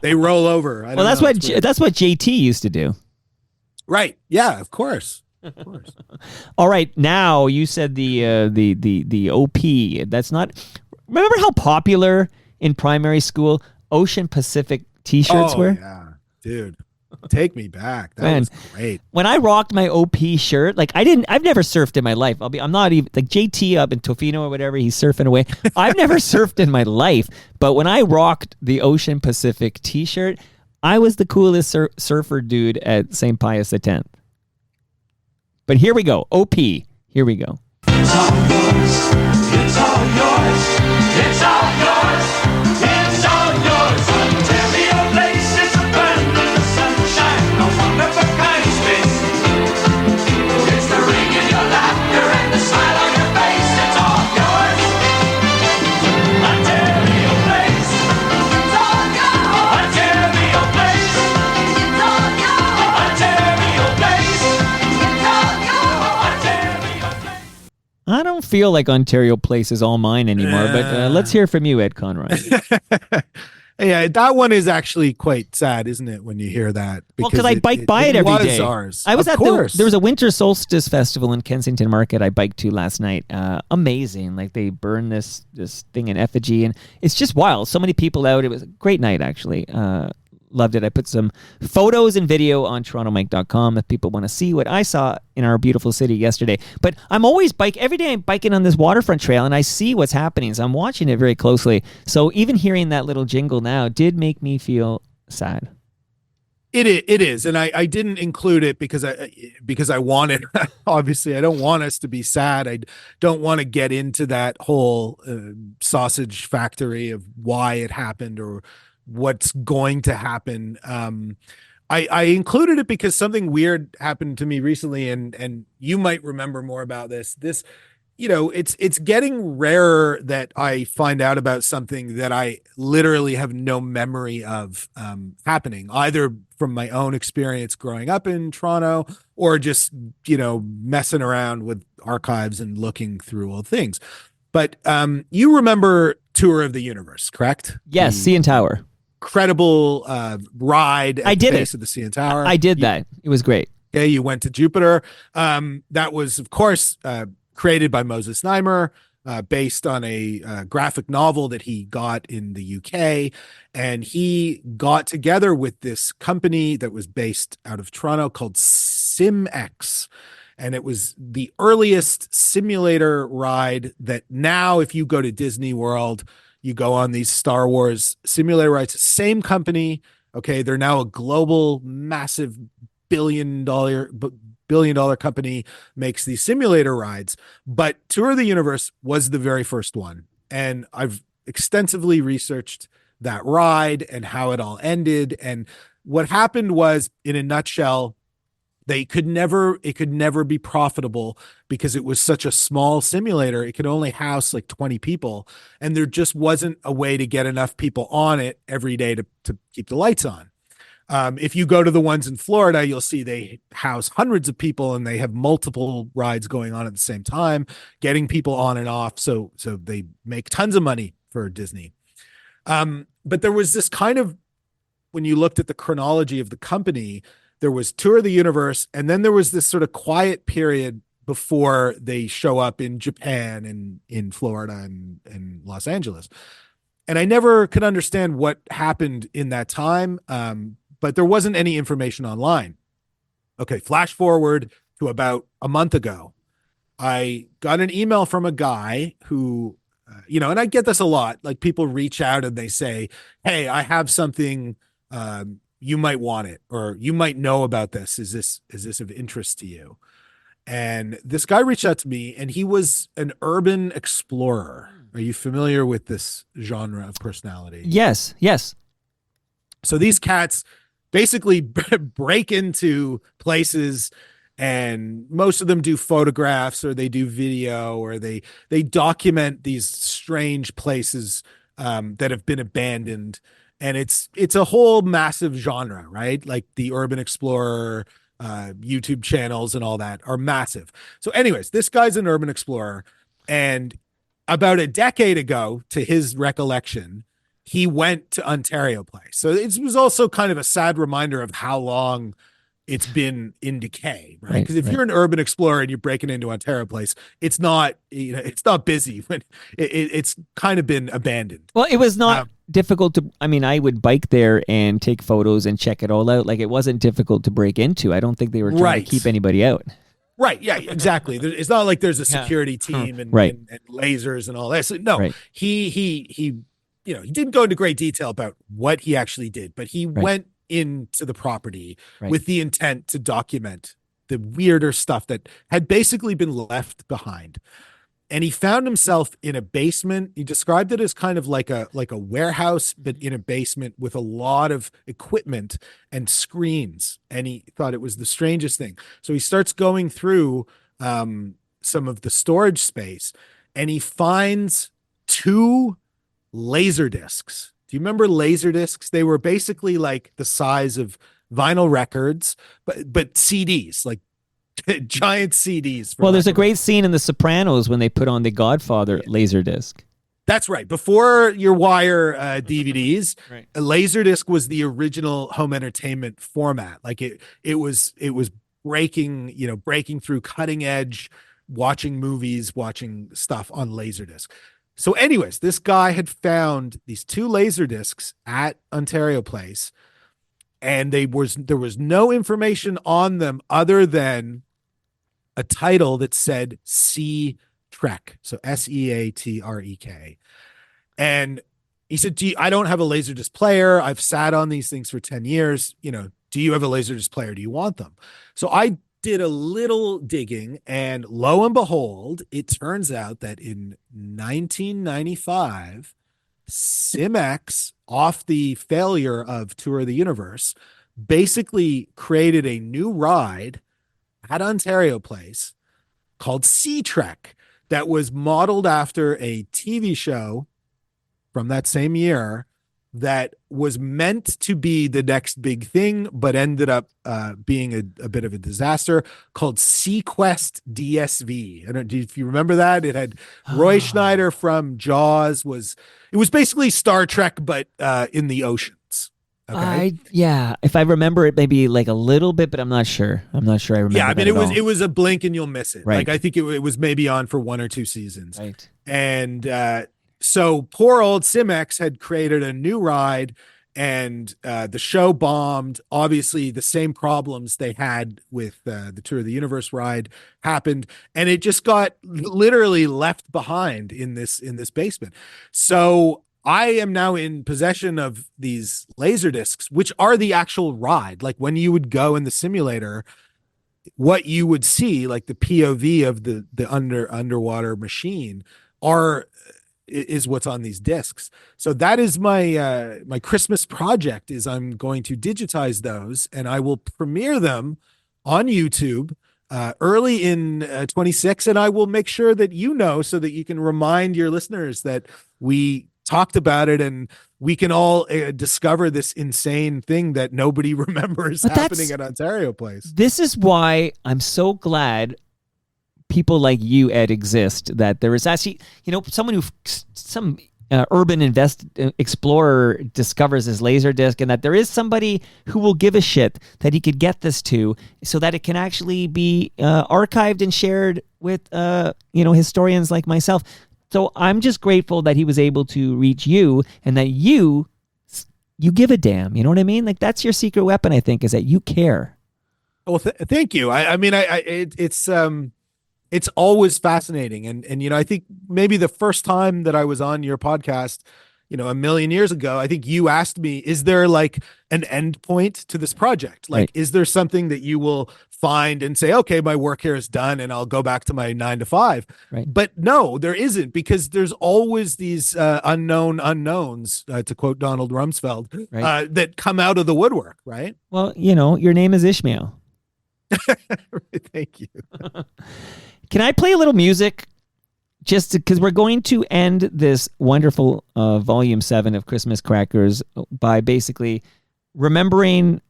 they roll over. Well, that's what JT used to do. Right. Yeah, of course. Of course. All right, now you said the OP. That's not. Remember how popular in primary school Ocean Pacific T-shirts were? Yeah, dude. Take me back. That Man, was great. when I rocked my OP shirt, like I've never surfed in my life. I'm not even like JT up in Tofino or whatever. He's surfing away. I've never surfed in my life, but when I rocked the Ocean Pacific T-shirt, I was the coolest surfer dude at St. Pius X. But here we go. OP. Here we go. It's all yours. It's all yours. It's all yours. It's all yours. Ontario Place is a burn in the sunshine. A wonderful kind of space. It's the ring in your laughter and the smile on your face. It's all yours. Ontario Place. It's all yours. Ontario Place. It's all yours. Ontario Place. It's all yours. Ontario Place. I don't feel like Ontario Place is all mine anymore, but let's hear from you, Ed Conroy. Yeah, that one is actually quite sad, isn't it, when you hear that? Well, because I bike by it every day. It was ours. I was Of at course. there was a winter solstice festival in Kensington Market I biked to last night. Amazing. Like they burn this thing in effigy, and it's just wild. So many people out. It was a great night, actually. Loved it. I put some photos and video on torontomike.com if people want to see what I saw in our beautiful city yesterday. But I'm always every day I'm biking on this waterfront trail and I see what's happening. So I'm watching it very closely. So even hearing that little jingle now did make me feel sad. It is, and I didn't include it because I wanted. Obviously, I don't want us to be sad. I don't want to get into that whole sausage factory of why it happened or what's going to happen. I included it because something weird happened to me recently, and you might remember more about this. This, it's getting rarer that I find out about something that I literally have no memory of happening, either from my own experience growing up in Toronto or just, messing around with archives and looking through old things. But you remember Tour of the Universe, correct? Yes, CN Tower. Incredible ride at I did the base it. of the CN Tower. I did that. It was great. Yeah, you went to Jupiter. That was, of course, created by Moses Neimer, based on a graphic novel that he got in the UK. And he got together with this company that was based out of Toronto called SimX. And it was the earliest simulator ride that now, if you go to Disney World, you go on these Star Wars simulator rides. Same company. Okay. They're now a global, massive billion dollar company, makes these simulator rides. But Tour of the Universe was the very first one. And I've extensively researched that ride and how it all ended. And what happened was, in a nutshell, it could never be profitable because it was such a small simulator. It could only house like 20 people. And there just wasn't a way to get enough people on it every day to keep the lights on. If you go to the ones in Florida, you'll see they house hundreds of people and they have multiple rides going on at the same time, getting people on and off. So they make tons of money for Disney. But there was this kind of, when you looked at the chronology of the company, there was Tour of the Universe, and then there was this sort of quiet period before they show up in Japan and in Florida and Los Angeles. And I never could understand what happened in that time, but there wasn't any information online. Okay, flash forward to about a month ago. I got an email from a guy who, and I get this a lot, like people reach out and they say, hey, I have something, you might want it, or you might know about this. Is this of interest to you? And this guy reached out to me, and he was an urban explorer. Are you familiar with this genre of personality? Yes. So these cats basically break into places, and most of them do photographs, or they do video, or they document these strange places that have been abandoned. And it's a whole massive genre, right? Like the urban explorer, YouTube channels and all that are massive. So anyways, this guy's an urban explorer. And about a decade ago, to his recollection, he went to Ontario Place. So it was also kind of a sad reminder of how long it's been in decay, right? Right, Because if right. you're an urban explorer and you're breaking into Ontario Place, it's not, it's not busy. When it's kind of been abandoned. Well, it was not difficult to. I mean, I would bike there and take photos and check it all out. Like, it wasn't difficult to break into. I don't think they were trying to keep anybody out. Right. Yeah, exactly. It's not like there's a security team and, Right. and lasers and all that. So, no, Right. he didn't go into great detail about what he actually did, but he went into the property with the intent to document the weirder stuff that had basically been left behind. And he found himself in a basement. He described it as kind of like a warehouse, but in a basement with a lot of equipment and screens. And he thought it was the strangest thing. So he starts going through some of the storage space, and he finds 2 laser discs. Do you remember laser discs? They were basically like the size of vinyl records, but CDs, like giant CDs. Well, there's a great scene in The Sopranos when they put on the Godfather Laserdisc. That's right. Before your wire DVDs, Right. a Laserdisc was the original home entertainment format. Like it was breaking through cutting edge, watching movies, watching stuff on Laserdisc. So anyways, this guy had found these 2 Laserdiscs at Ontario Place, and there was no information on them other than a title that said Sea Trek. So SEATREK. And he said, I don't have a Laserdisc player. I've sat on these things for 10 years. Do you have a Laserdisc player? Do you want them? So I did a little digging, and lo and behold, it turns out that in 1995, Simex, off the failure of Tour of the Universe, basically created a new ride at Ontario Place called Sea Trek that was modeled after a TV show from that same year that was meant to be the next big thing, but ended up being a bit of a disaster, called SeaQuest DSV. I don't know if you remember that. It had Roy Schneider from Jaws. It was basically Star Trek, but in the oceans. Okay. If I remember it, maybe like a little bit, but I'm not sure. I remember. Yeah, I mean, that it was a blink and you'll miss it. Right. Like, I think it was maybe on for 1 or 2 seasons. Right. And so poor old Simex had created a new ride, and the show bombed. Obviously, the same problems they had with the Tour of the Universe ride happened, and it just got literally left behind in this basement. So I am now in possession of these laser discs, which are the actual ride. Like, when you would go in the simulator, what you would see, like the POV of the underwater machine, is what's on these discs. So that is my my Christmas project. Is I'm going to digitize those, and I will premiere them on YouTube early in 26, and I will make sure that so that you can remind your listeners that we talked about it, and we can all discover this insane thing that nobody remembers happening at Ontario Place. This is why I'm so glad people like you, Ed, exist. That there is actually, some urban explorer discovers this laser disc, and that there is somebody who will give a shit that he could get this to, so that it can actually be archived and shared with historians like myself. So I'm just grateful that he was able to reach you, and that you give a damn. You know what I mean? Like, that's your secret weapon, I think, is that you care. Well, thank you. I mean, it's always fascinating. And I think maybe the first time that I was on your podcast, a million years ago, I think you asked me, is there like an end point to this project? Like, is there something that you will find and say, okay, my work here is done and I'll go back to my 9 to 5. Right. But no, there isn't, because there's always these unknown unknowns, to quote Donald Rumsfeld, that come out of the woodwork. Right. Well, your name is Ishmael. Thank you. Can I play a little music? Just because we're going to end this wonderful volume 7 of Christmas Crackers by basically remembering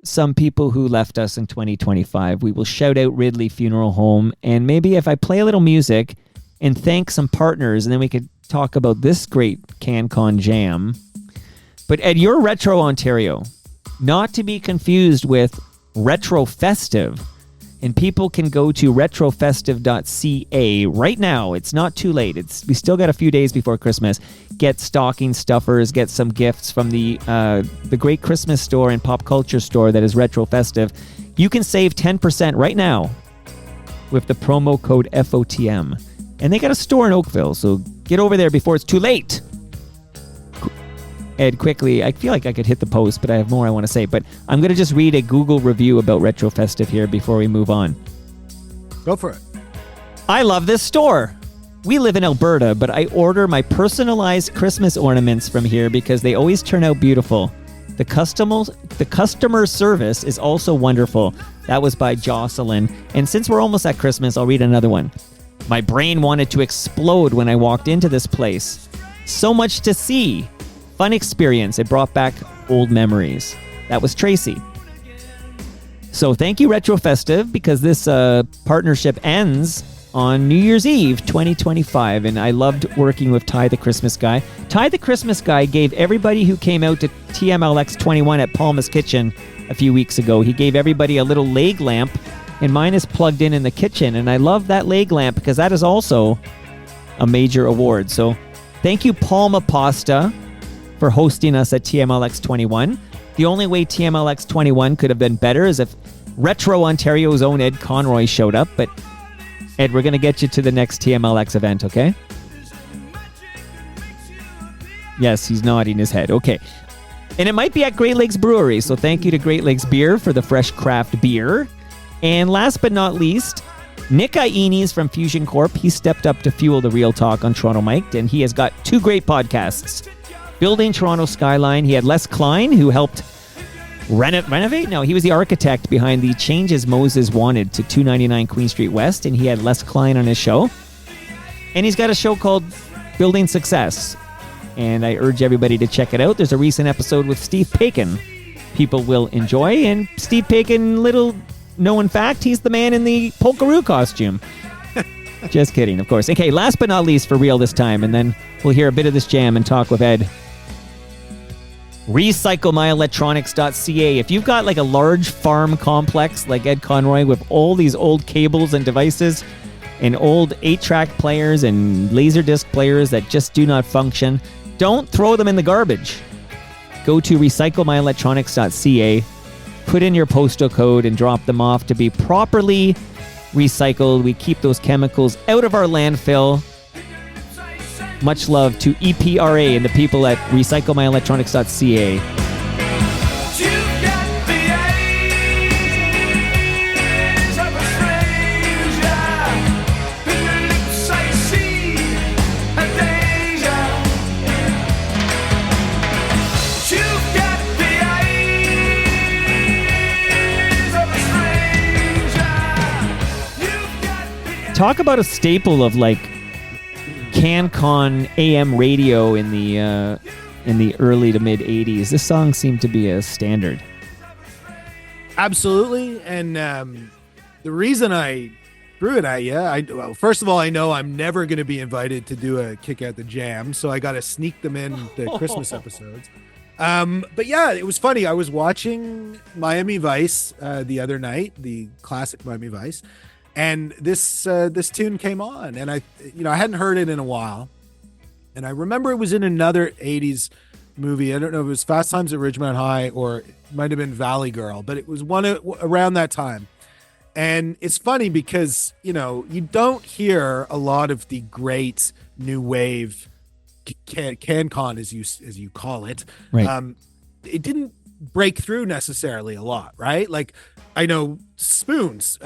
some people who left us in 2025. We will shout out Ridley Funeral Home, and maybe if I play a little music and thank some partners, and then we could talk about this great CanCon jam. But Ed, you're Retro Ontario, not to be confused with Retro Festive. And people can go to retrofestive.ca right now. It's not too late. We still got a few days before Christmas. Get stocking stuffers, get some gifts from the great Christmas store and pop culture store that is Retro Festive. You can save 10% right now with the promo code FOTM. And they got a store in Oakville, so get over there before it's too late. Ed, quickly, I feel like I could hit the post, but I have more I want to say. But I'm going to just read a Google review about Retro Festive here before we move on. Go for it. I love this store. We live in Alberta, but I order my personalized Christmas ornaments from here because they always turn out beautiful. The customer service is also wonderful. That was by Jocelyn. And since we're almost at Christmas, I'll read another one. My brain wanted to explode when I walked into this place. So much to see. Fun experience. It brought back old memories. That was Tracy. So thank you, Retro Festive, because this partnership ends on New Year's Eve 2025, and I loved working with Ty the Christmas Guy. Ty the Christmas Guy gave everybody who came out to TMLX 21 at Palma's Kitchen a few weeks ago, he gave everybody a little leg lamp, and mine is plugged in the kitchen, and I love that leg lamp because that is also a major award. So thank you, Palma Pasta, for hosting us at TMLX 21. The only way TMLX 21 could have been better is if Retro Ontario's own Ed Conroy showed up. But Ed, we're going to get you to the next TMLX event, okay? Yes, he's nodding his head. Okay. And it might be at Great Lakes Brewery, so thank you to Great Lakes Beer for the fresh craft beer. And last but not least, Nick Iones from Fusion Corp. He stepped up to fuel the real talk on Toronto Mic'd, and he has got 2 great podcasts. Building Toronto Skyline. He had Les Klein, who helped renovate? No, he was the architect behind the changes Moses wanted to 299 Queen Street West, and he had Les Klein on his show. And he's got a show called Building Success, and I urge everybody to check it out. There's a recent episode with Steve Paikin people will enjoy, and Steve Paikin, little known fact, he's the man in the Polkaroo costume. Just kidding, of course. Okay, last but not least, for real this time, and then we'll hear a bit of this jam and talk with Ed. RecycleMyElectronics.ca. If you've got like a large farm complex like Ed Conroy with all these old cables and devices and old 8-track players and Laserdisc players that just do not function, don't throw them in the garbage. Go to RecycleMyElectronics.ca, put in your postal code and drop them off to be properly recycled. We keep those chemicals out of our landfill. Much love to EPRA and the people at RecycleMyElectronics.ca. Talk about a staple of like CanCon AM radio in the early to mid 80s. This song seemed to be a standard. Absolutely. And the reason I threw it at you, well, first of all, I know I'm never going to be invited to do a Kick Out the Jam, so I got to sneak them in the Christmas episodes. But yeah, it was funny. I was watching Miami Vice the other night, the classic Miami Vice, and this tune came on, and I hadn't heard it in a while, and I remember it was in another 80s movie. I don't know if it was Fast Times at Ridgemont High or it might have been Valley Girl, but it was one around that time. And it's funny because, you don't hear a lot of the great new wave CanCon, as you call it. Right. It didn't break through necessarily a lot, right? Like, I know Spoons,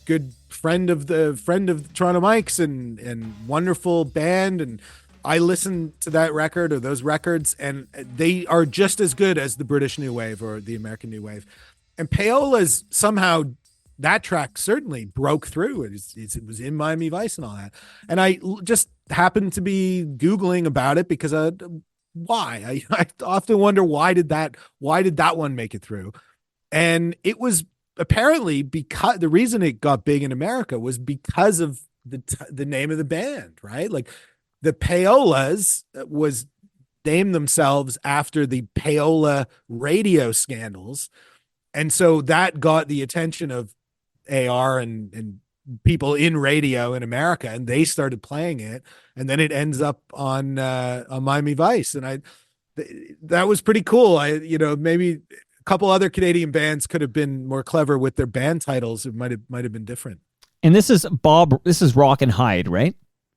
good friend of Toronto Mike's and wonderful band, and I listened to that record or those records, and they are just as good as the British New Wave or the American New Wave. And Paola's somehow, that track certainly broke through. It was in Miami Vice and all that. And I just happened to be Googling about it because why? I often wonder why did that one make it through? And it was apparently because the reason it got big in America was because of the name of the band, right? Like the Paolas was named themselves after the Paola radio scandals. And so that got the attention of AR and people in radio in America, and they started playing it, and then it ends up on Miami Vice, and that was pretty cool. Maybe a couple other Canadian bands could have been more clever with their band titles. It might have been different. And this is Rock and Hyde, right?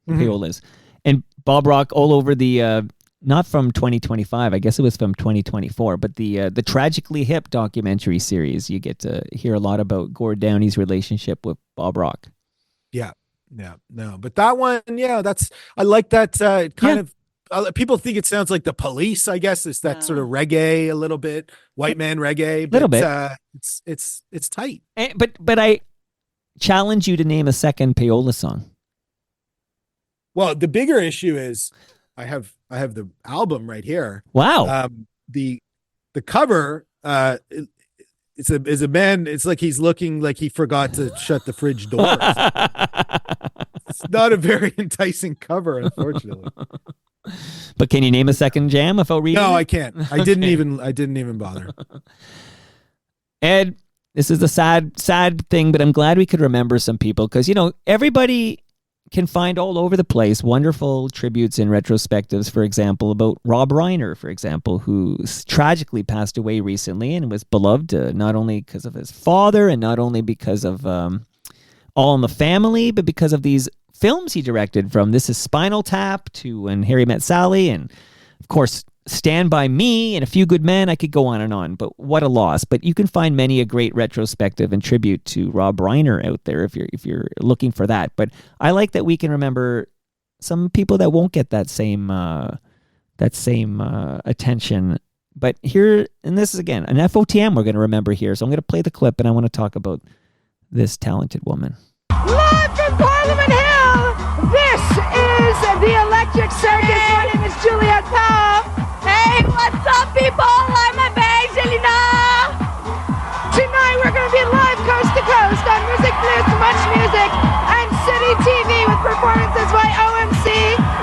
Mhm. Paolas. And Bob Rock all over the not from 2025, I guess it was from 2024, but the Tragically Hip documentary series. You get to hear a lot about Gord Downey's relationship with Bob Rock. Yeah, no, but that one, I like that kind of. People think it sounds like the Police. I guess it's that sort of reggae, a little bit white man reggae, Little bit. It's tight. But I challenge you to name a second Paola song. Well, the bigger issue is I have the album right here. Wow. The cover is a man. It's like he's looking like he forgot to shut the fridge door. It's not a very enticing cover, unfortunately. But can you name a second jam without reading? No, it? I can't. I didn't even bother. Ed, this is a sad thing, but I'm glad we could remember some people because, everybody can find all over the place wonderful tributes and retrospectives, for example, about Rob Reiner, for example, who tragically passed away recently and was beloved not only because of his father and not only because of All in the Family, but because of these films he directed, from This Is Spinal Tap to When Harry Met Sally, and of course Stand By Me and A Few Good Men. I could go on and on, but what a loss. But you can find many a great retrospective and tribute to Rob Reiner out there if you're looking for that. But I like that we can remember some people that won't get that same attention. But here, and this is again an FOTM we're going to remember here, so I'm going to play the clip and I want to talk about this talented woman. Live from Parliament Hill, this is the Electric Circus. My name is Juliet Powell. Hey, what's up, people? I'm Evangelina. Tonight we're going to be live coast to coast on Music Plus, Much Music, and City TV with performances by OMC,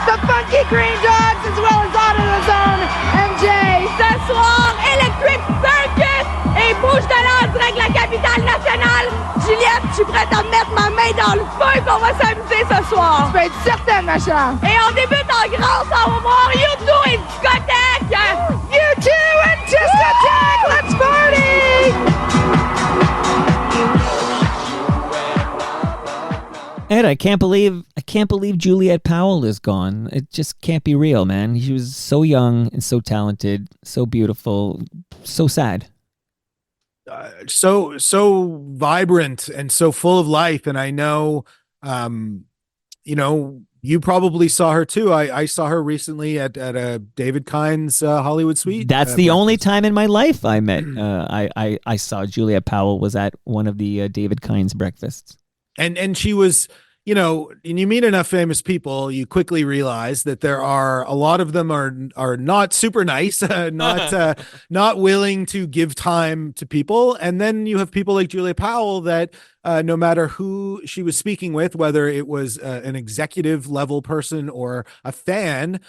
the Funky Green Dogs, as well as Out of the Zone, MJ. Ce soir, Electric Circus et bouge de l'an direct de la capitale nationale. Juliette, je suis prête à mettre ma main dans le feu qu'on va s'amuser ce soir. Tu peux être certaine, ma chère. Et on débute en grâce, on va voir U2 et discothèque. U2 and discothèque, let's party! Ed, I can't believe Juliet Powell is gone. It just can't be real, man. She was so young and so talented, so beautiful, so sad. So vibrant and so full of life. And I know, you probably saw her too. I saw her recently at a David Kine's Hollywood Suite. That's the only time in my life I met. I saw Juliet Powell was at one of the David Kine's breakfasts. And she was, and you meet enough famous people, you quickly realize that there are a lot of them are not super nice, not willing to give time to people. And then you have people like Julia Powell that no matter who she was speaking with, whether it was an executive level person or a fan,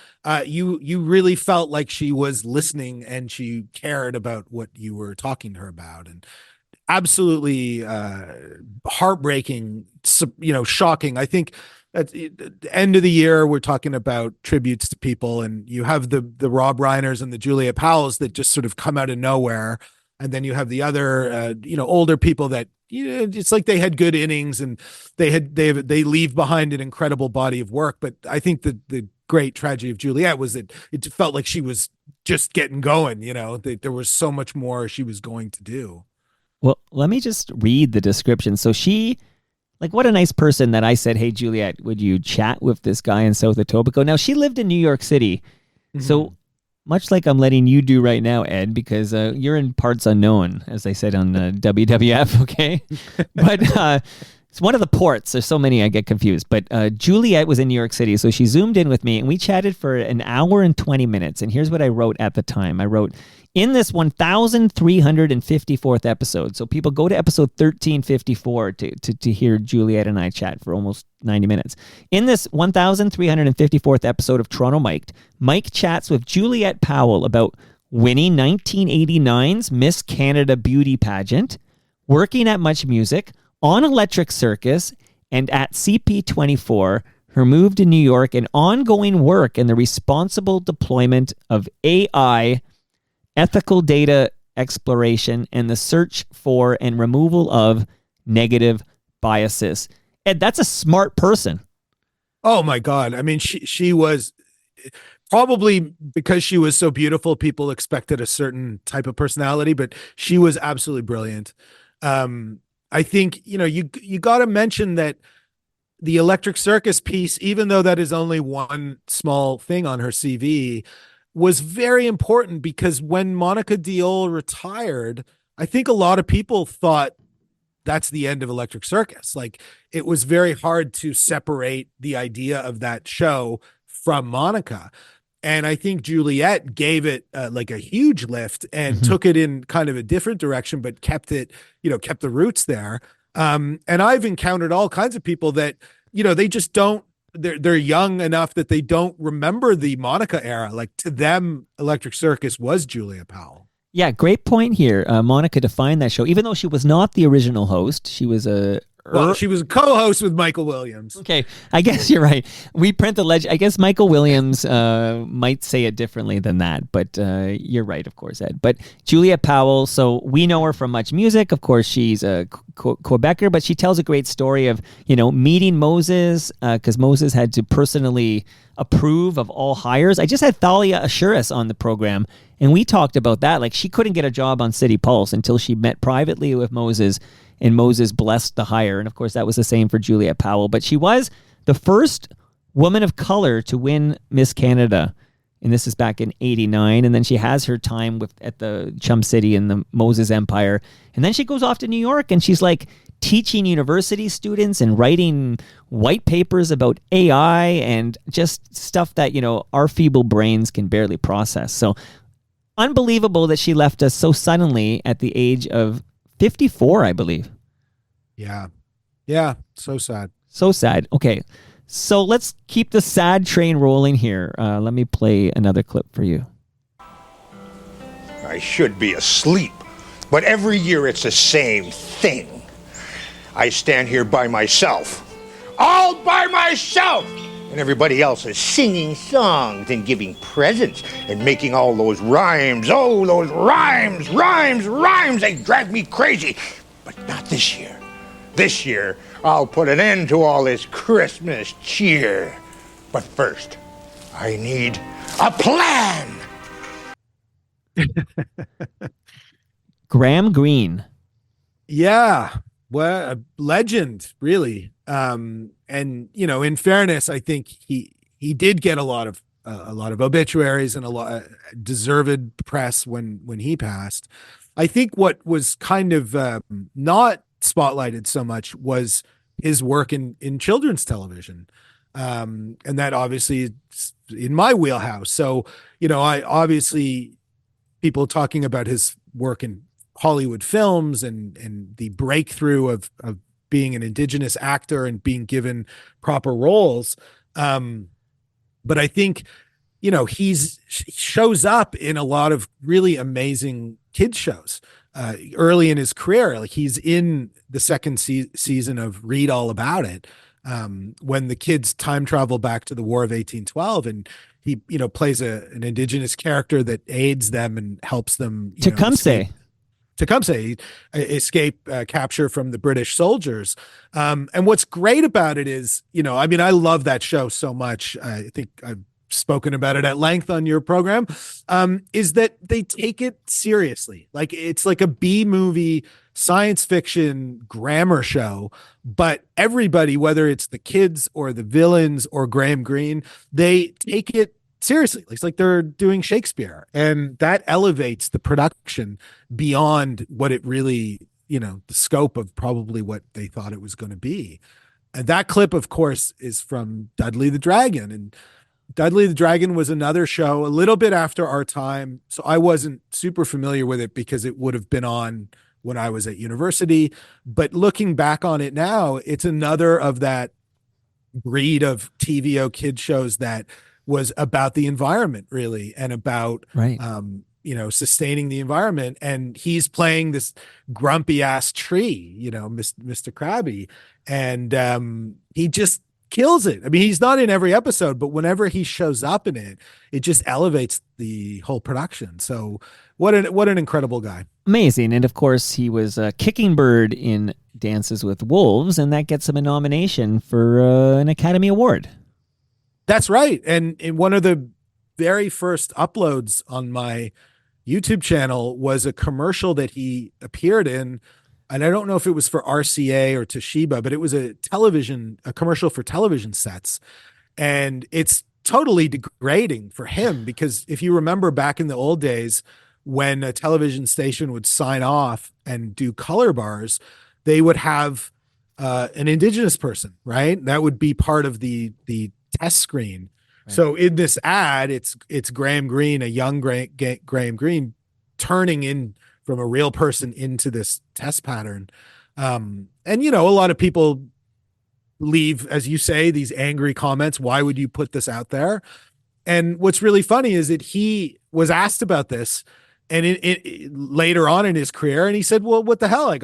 you really felt like she was listening and she cared about what you were talking to her about. And absolutely heartbreaking, shocking. I think at the end of the year, we're talking about tributes to people, and you have the Rob Reiners and the Julia Powells that just sort of come out of nowhere. And then you have the other, older people that, it's like they had good innings and they leave behind an incredible body of work. But I think that the great tragedy of Juliet was that it felt like she was just getting going, there was so much more she was going to do. Well, let me just read the description. So she, what a nice person that I said, hey, Juliet, would you chat with this guy in South Etobicoke? Now, she lived in New York City. Mm-hmm. So much like I'm letting you do right now, Ed, because you're in parts unknown, as they said on WWF, okay? But it's one of the ports. There's so many I get confused. But Juliet was in New York City, so she zoomed in with me, and we chatted for an hour and 20 minutes. And here's what I wrote at the time. I wrote, in this 1,354th episode, so people go to episode 1354 to hear Juliet and I chat for almost 90 minutes. In this 1,354th episode of Toronto Mic'd, Mike chats with Juliet Powell about winning 1989's Miss Canada beauty pageant, working at Much Music, on Electric Circus, and at CP24, her move to New York, and ongoing work in the responsible deployment of AI, ethical data exploration, and the search for and removal of negative biases. Ed, that's a smart person. Oh my God. I mean, she was probably, because she was so beautiful, people expected a certain type of personality, but she was absolutely brilliant. I think, you got to mention that the Electric Circus piece, even though that is only one small thing on her CV, was very important, because when Monica Diol retired, I think a lot of people thought that's the end of Electric Circus. Like, it was very hard to separate the idea of that show from Monica. And I think Juliet gave it like a huge lift and took it in kind of a different direction, but kept it, kept the roots there. And I've encountered all kinds of people that, they just don't, they're young enough that they don't remember the Monica era. Like, to them, Electric Circus was Julia Powell. Yeah, great point here. Monica defined that show, even though she was not the original host. She was she was a co-host with Michael Williams. Okay, I guess you're right. We print the legend. I guess Michael Williams might say it differently than that, but you're right, of course, Ed. But Julia Powell, so we know her from Much Music. Of course, she's a Quebecer, but she tells a great story of, meeting Moses, because Moses had to personally approve of all hires. I just had Thalia Assuris on the program, and we talked about that. Like, she couldn't get a job on City Pulse until she met privately with Moses, and Moses blessed the hire. And of course, that was the same for Julia Powell. But she was the first woman of color to win Miss Canada. And this is back in 89. And then she has her time at the Chum City and the Moses Empire. And then she goes off to New York, and she's like teaching university students and writing white papers about AI and just stuff that, our feeble brains can barely process. So unbelievable that she left us so suddenly at the age of 54, I believe. Yeah. Yeah. So sad. So sad. Okay. So let's keep the sad train rolling here. Let me play another clip for you. I should be asleep, but every year it's the same thing. I stand here by myself, all by myself, and everybody else is singing songs and giving presents and making all those rhymes. Oh, those rhymes, they drive me crazy. But not this year. This year, I'll put an end to all this Christmas cheer. But first, I need a plan. Graham Greene. Yeah. Well, a legend, really. And in fairness, I think he did get a lot of obituaries and a lot deserved press when he passed. I think what was kind of not spotlighted so much was his work in children's television, and that obviously is in my wheelhouse. So I obviously, people talking about his work in Hollywood films and the breakthrough of being an Indigenous actor and being given proper roles. But I think, he shows up in a lot of really amazing kids shows early in his career. Like, he's in the second season of Read All About It, when the kids time travel back to the War of 1812, and he, plays an Indigenous character that aids them and helps them Tecumseh escape capture from the British soldiers. And what's great about it is, I love that show so much. I think I've spoken about it at length on your program, is that they take it seriously. Like, it's like a B-movie science fiction grammar show, but everybody, whether it's the kids or the villains or Graham Greene, they take it seriously. It's like they're doing Shakespeare, and that elevates the production beyond what it really, the scope of probably what they thought it was going to be. And that clip, of course, is from Dudley the Dragon. And Dudley the Dragon was another show a little bit after our time, so I wasn't super familiar with it because it would have been on when I was at university. But looking back on it now, it's another of that breed of TVO kid shows that was about the environment, really, and about sustaining the environment, and he's playing this grumpy ass tree, Mr. Krabby, and he just kills it. I mean, he's not in every episode, but whenever he shows up in it, it just elevates the whole production. So what an incredible guy. Amazing. And of course, he was Kicking Bird in Dances with Wolves, and that gets him a nomination for an Academy Award. That's right. And in one of the very first uploads on my YouTube channel was a commercial that he appeared in. And I don't know if it was for RCA or Toshiba, but it was a commercial for television sets. And it's totally degrading for him, because if you remember back in the old days, when a television station would sign off and do color bars, they would have an indigenous person, right? That would be part of the test screen. Right. So in this ad, it's Graham Greene, a young Graham Greene, turning in from a real person into this test pattern. And, a lot of people leave, as you say, these angry comments. Why would you put this out there? And what's really funny is that he was asked about this, and it later on in his career, and he said, well, what the hell? I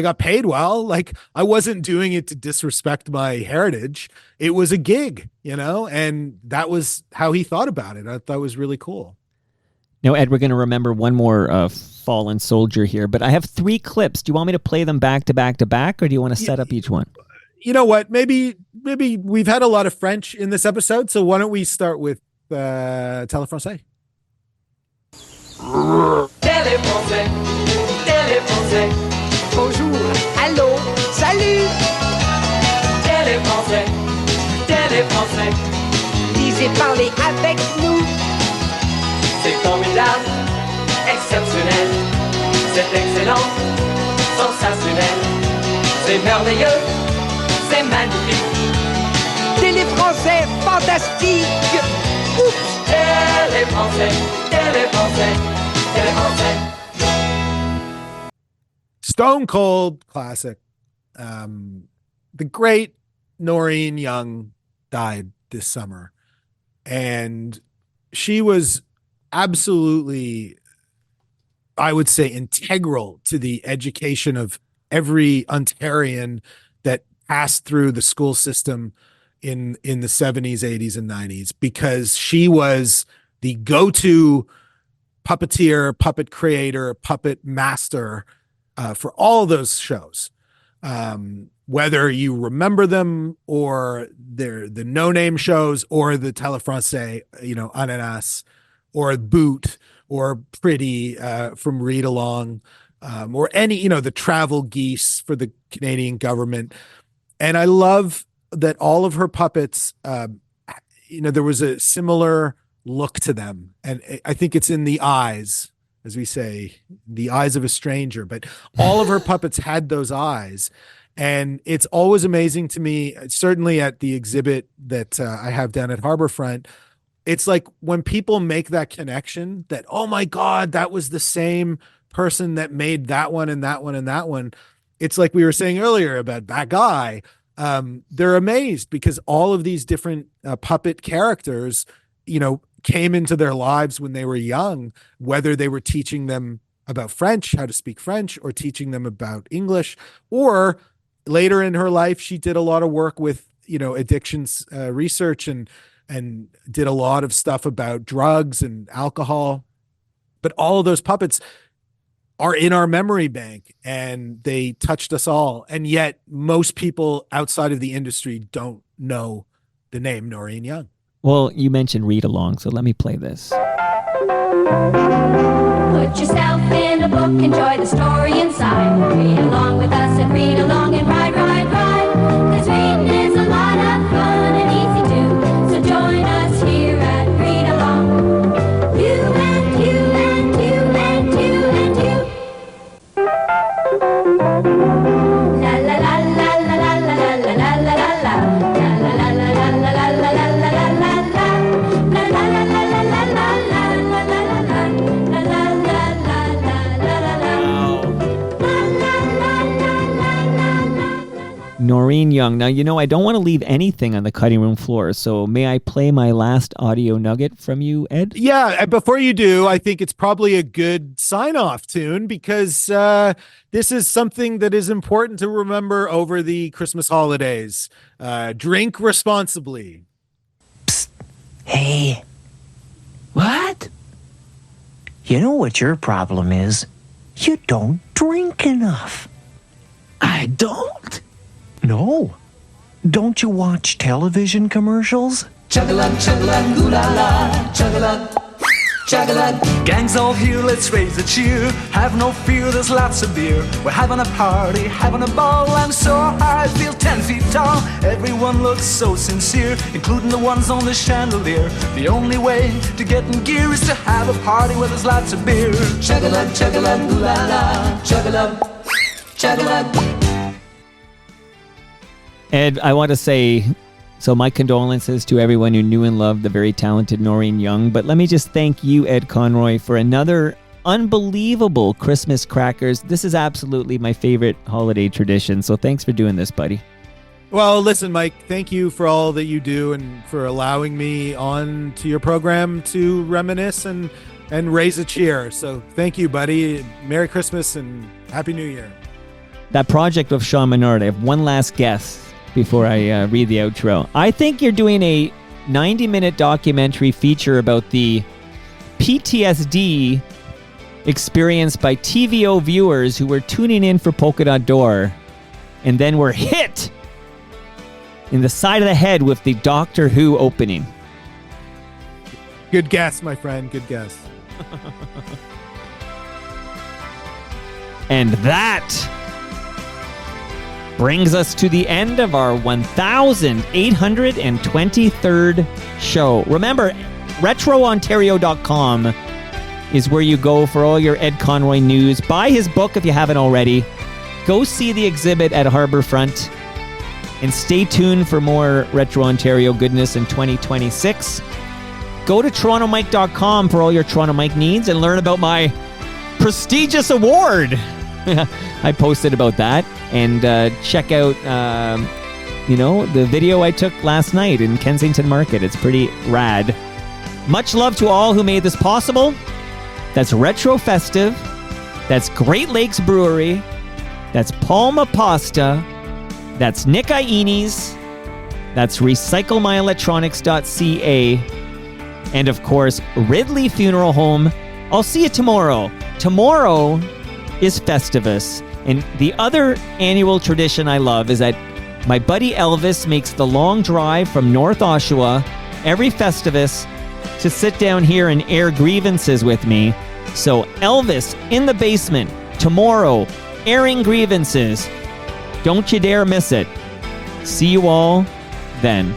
got paid well. Like, I wasn't doing it to disrespect my heritage. It was a gig, and that was how he thought about it. I thought it was really cool. Now, Ed, we're going to remember one more fallen soldier here, but I have 3 clips. Do you want me to play them back to back to back, or do you want to set up each one? You know what? Maybe we've had a lot of French in this episode, so why don't we start with Téléfrancais? Téléfrancais, téléfrancais, bonjour, allô, salut. Téléfrancais, téléfrancais, lisez, parlez avec nous. C'est formidable, exceptionnel, c'est excellent, sensationnel, c'est merveilleux, c'est magnifique. Téléfrancais, fantastique. Oups. Téléfrancais, téléfrancais, téléfrancais. Stone cold classic. The great Noreen Young died this summer, and she was absolutely, I would say, integral to the education of every Ontarian that passed through the school system in the 70s, 80s, and 90s, because she was the go-to puppeteer, puppet creator, puppet master for all those shows. Whether you remember them or they're the no-name shows or the Téléfrancais, Ananas, or Boot, or Pretty from Read Along, or any, the Travel Geese for the Canadian government. And I love that all of her puppets, there was a similar look to them. And I think it's in the eyes, as we say, the eyes of a stranger, but all of her puppets had those eyes. And it's always amazing to me, certainly at the exhibit that I have down at Harborfront, it's like when people make that connection that, oh my God, that was the same person that made that one and that one and that one. It's like we were saying earlier about that guy. They're amazed because all of these different puppet characters, came into their lives when they were young, whether they were teaching them about French, how to speak French, or teaching them about English, or later in her life, she did a lot of work with, addictions research and did a lot of stuff about drugs and alcohol. But all of those puppets are in our memory bank, and they touched us all. And yet most people outside of the industry don't know the name Noreen Young. Well, you mentioned Read Along, so let me play this. Put yourself in a book, enjoy the story inside. Read along with us and read along and ride, ride, ride. 'Cause reading is a lot of fun and easy too. So join us here at Read Along. You and you and you and you and you. La la la la la la la la la la la la la. La la la la la la la la la la la la. La la la la la la la la la la la. La la la la la la la la. Young. Now, I don't want to leave anything on the cutting room floor, so may I play my last audio nugget from you, Ed? Yeah, before you do, I think it's probably a good sign-off tune because this is something that is important to remember over the Christmas holidays. Drink responsibly. Hey. What? You know what your problem is? You don't drink enough. I don't? No. Don't you watch television commercials? Chug-a-lug, chug-a-lug, ooh-la-la, chug-a-lug, chug-a-lug. Gang's all here, let's raise a cheer. Have no fear, there's lots of beer. We're having a party, having a ball. I'm so high, I feel 10 feet tall. Everyone looks so sincere, including the ones on the chandelier. The only way to get in gear is to have a party where there's lots of beer. Chug-a-lug, chug-a-lug, ooh-la-la, chug-a-lug, chug-a-lug. Ed, I want to say, so my condolences to everyone who knew and loved the very talented Noreen Young, but let me just thank you, Ed Conroy, for another unbelievable Christmas crackers. This is absolutely my favorite holiday tradition, so thanks for doing this, buddy. Well, listen, Mike, thank you for all that you do and for allowing me on to your program to reminisce and raise a cheer. So thank you, buddy. Merry Christmas and Happy New Year. That project with Sean Menard, I have one last guess before I read the outro. I think you're doing a 90-minute documentary feature about the PTSD experienced by TVO viewers who were tuning in for Polka Dot Door and then were hit in the side of the head with the Doctor Who opening. Good guess, my friend. Good guess. And that brings us to the end of our 1,823rd show. Remember, Retrontario.com is where you go for all your Ed Conroy news. Buy his book if you haven't already. Go see the exhibit at Harbourfront. And stay tuned for more Retro Ontario goodness in 2026. Go to TorontoMike.com for all your Toronto Mike needs and learn about my prestigious award. I posted about that. And check out, the video I took last night in Kensington Market. It's pretty rad. Much love to all who made this possible. That's Retro Festive. That's Great Lakes Brewery. That's Palma Pasta. That's Nick Ieni's. That's RecycleMyElectronics.ca. And of course, Ridley Funeral Home. I'll see you tomorrow. Tomorrow is Festivus. And the other annual tradition I love is that my buddy Elvis makes the long drive from North Oshawa every Festivus to sit down here and air grievances with me. So Elvis in the basement tomorrow, airing grievances. Don't you dare miss it. See you all then.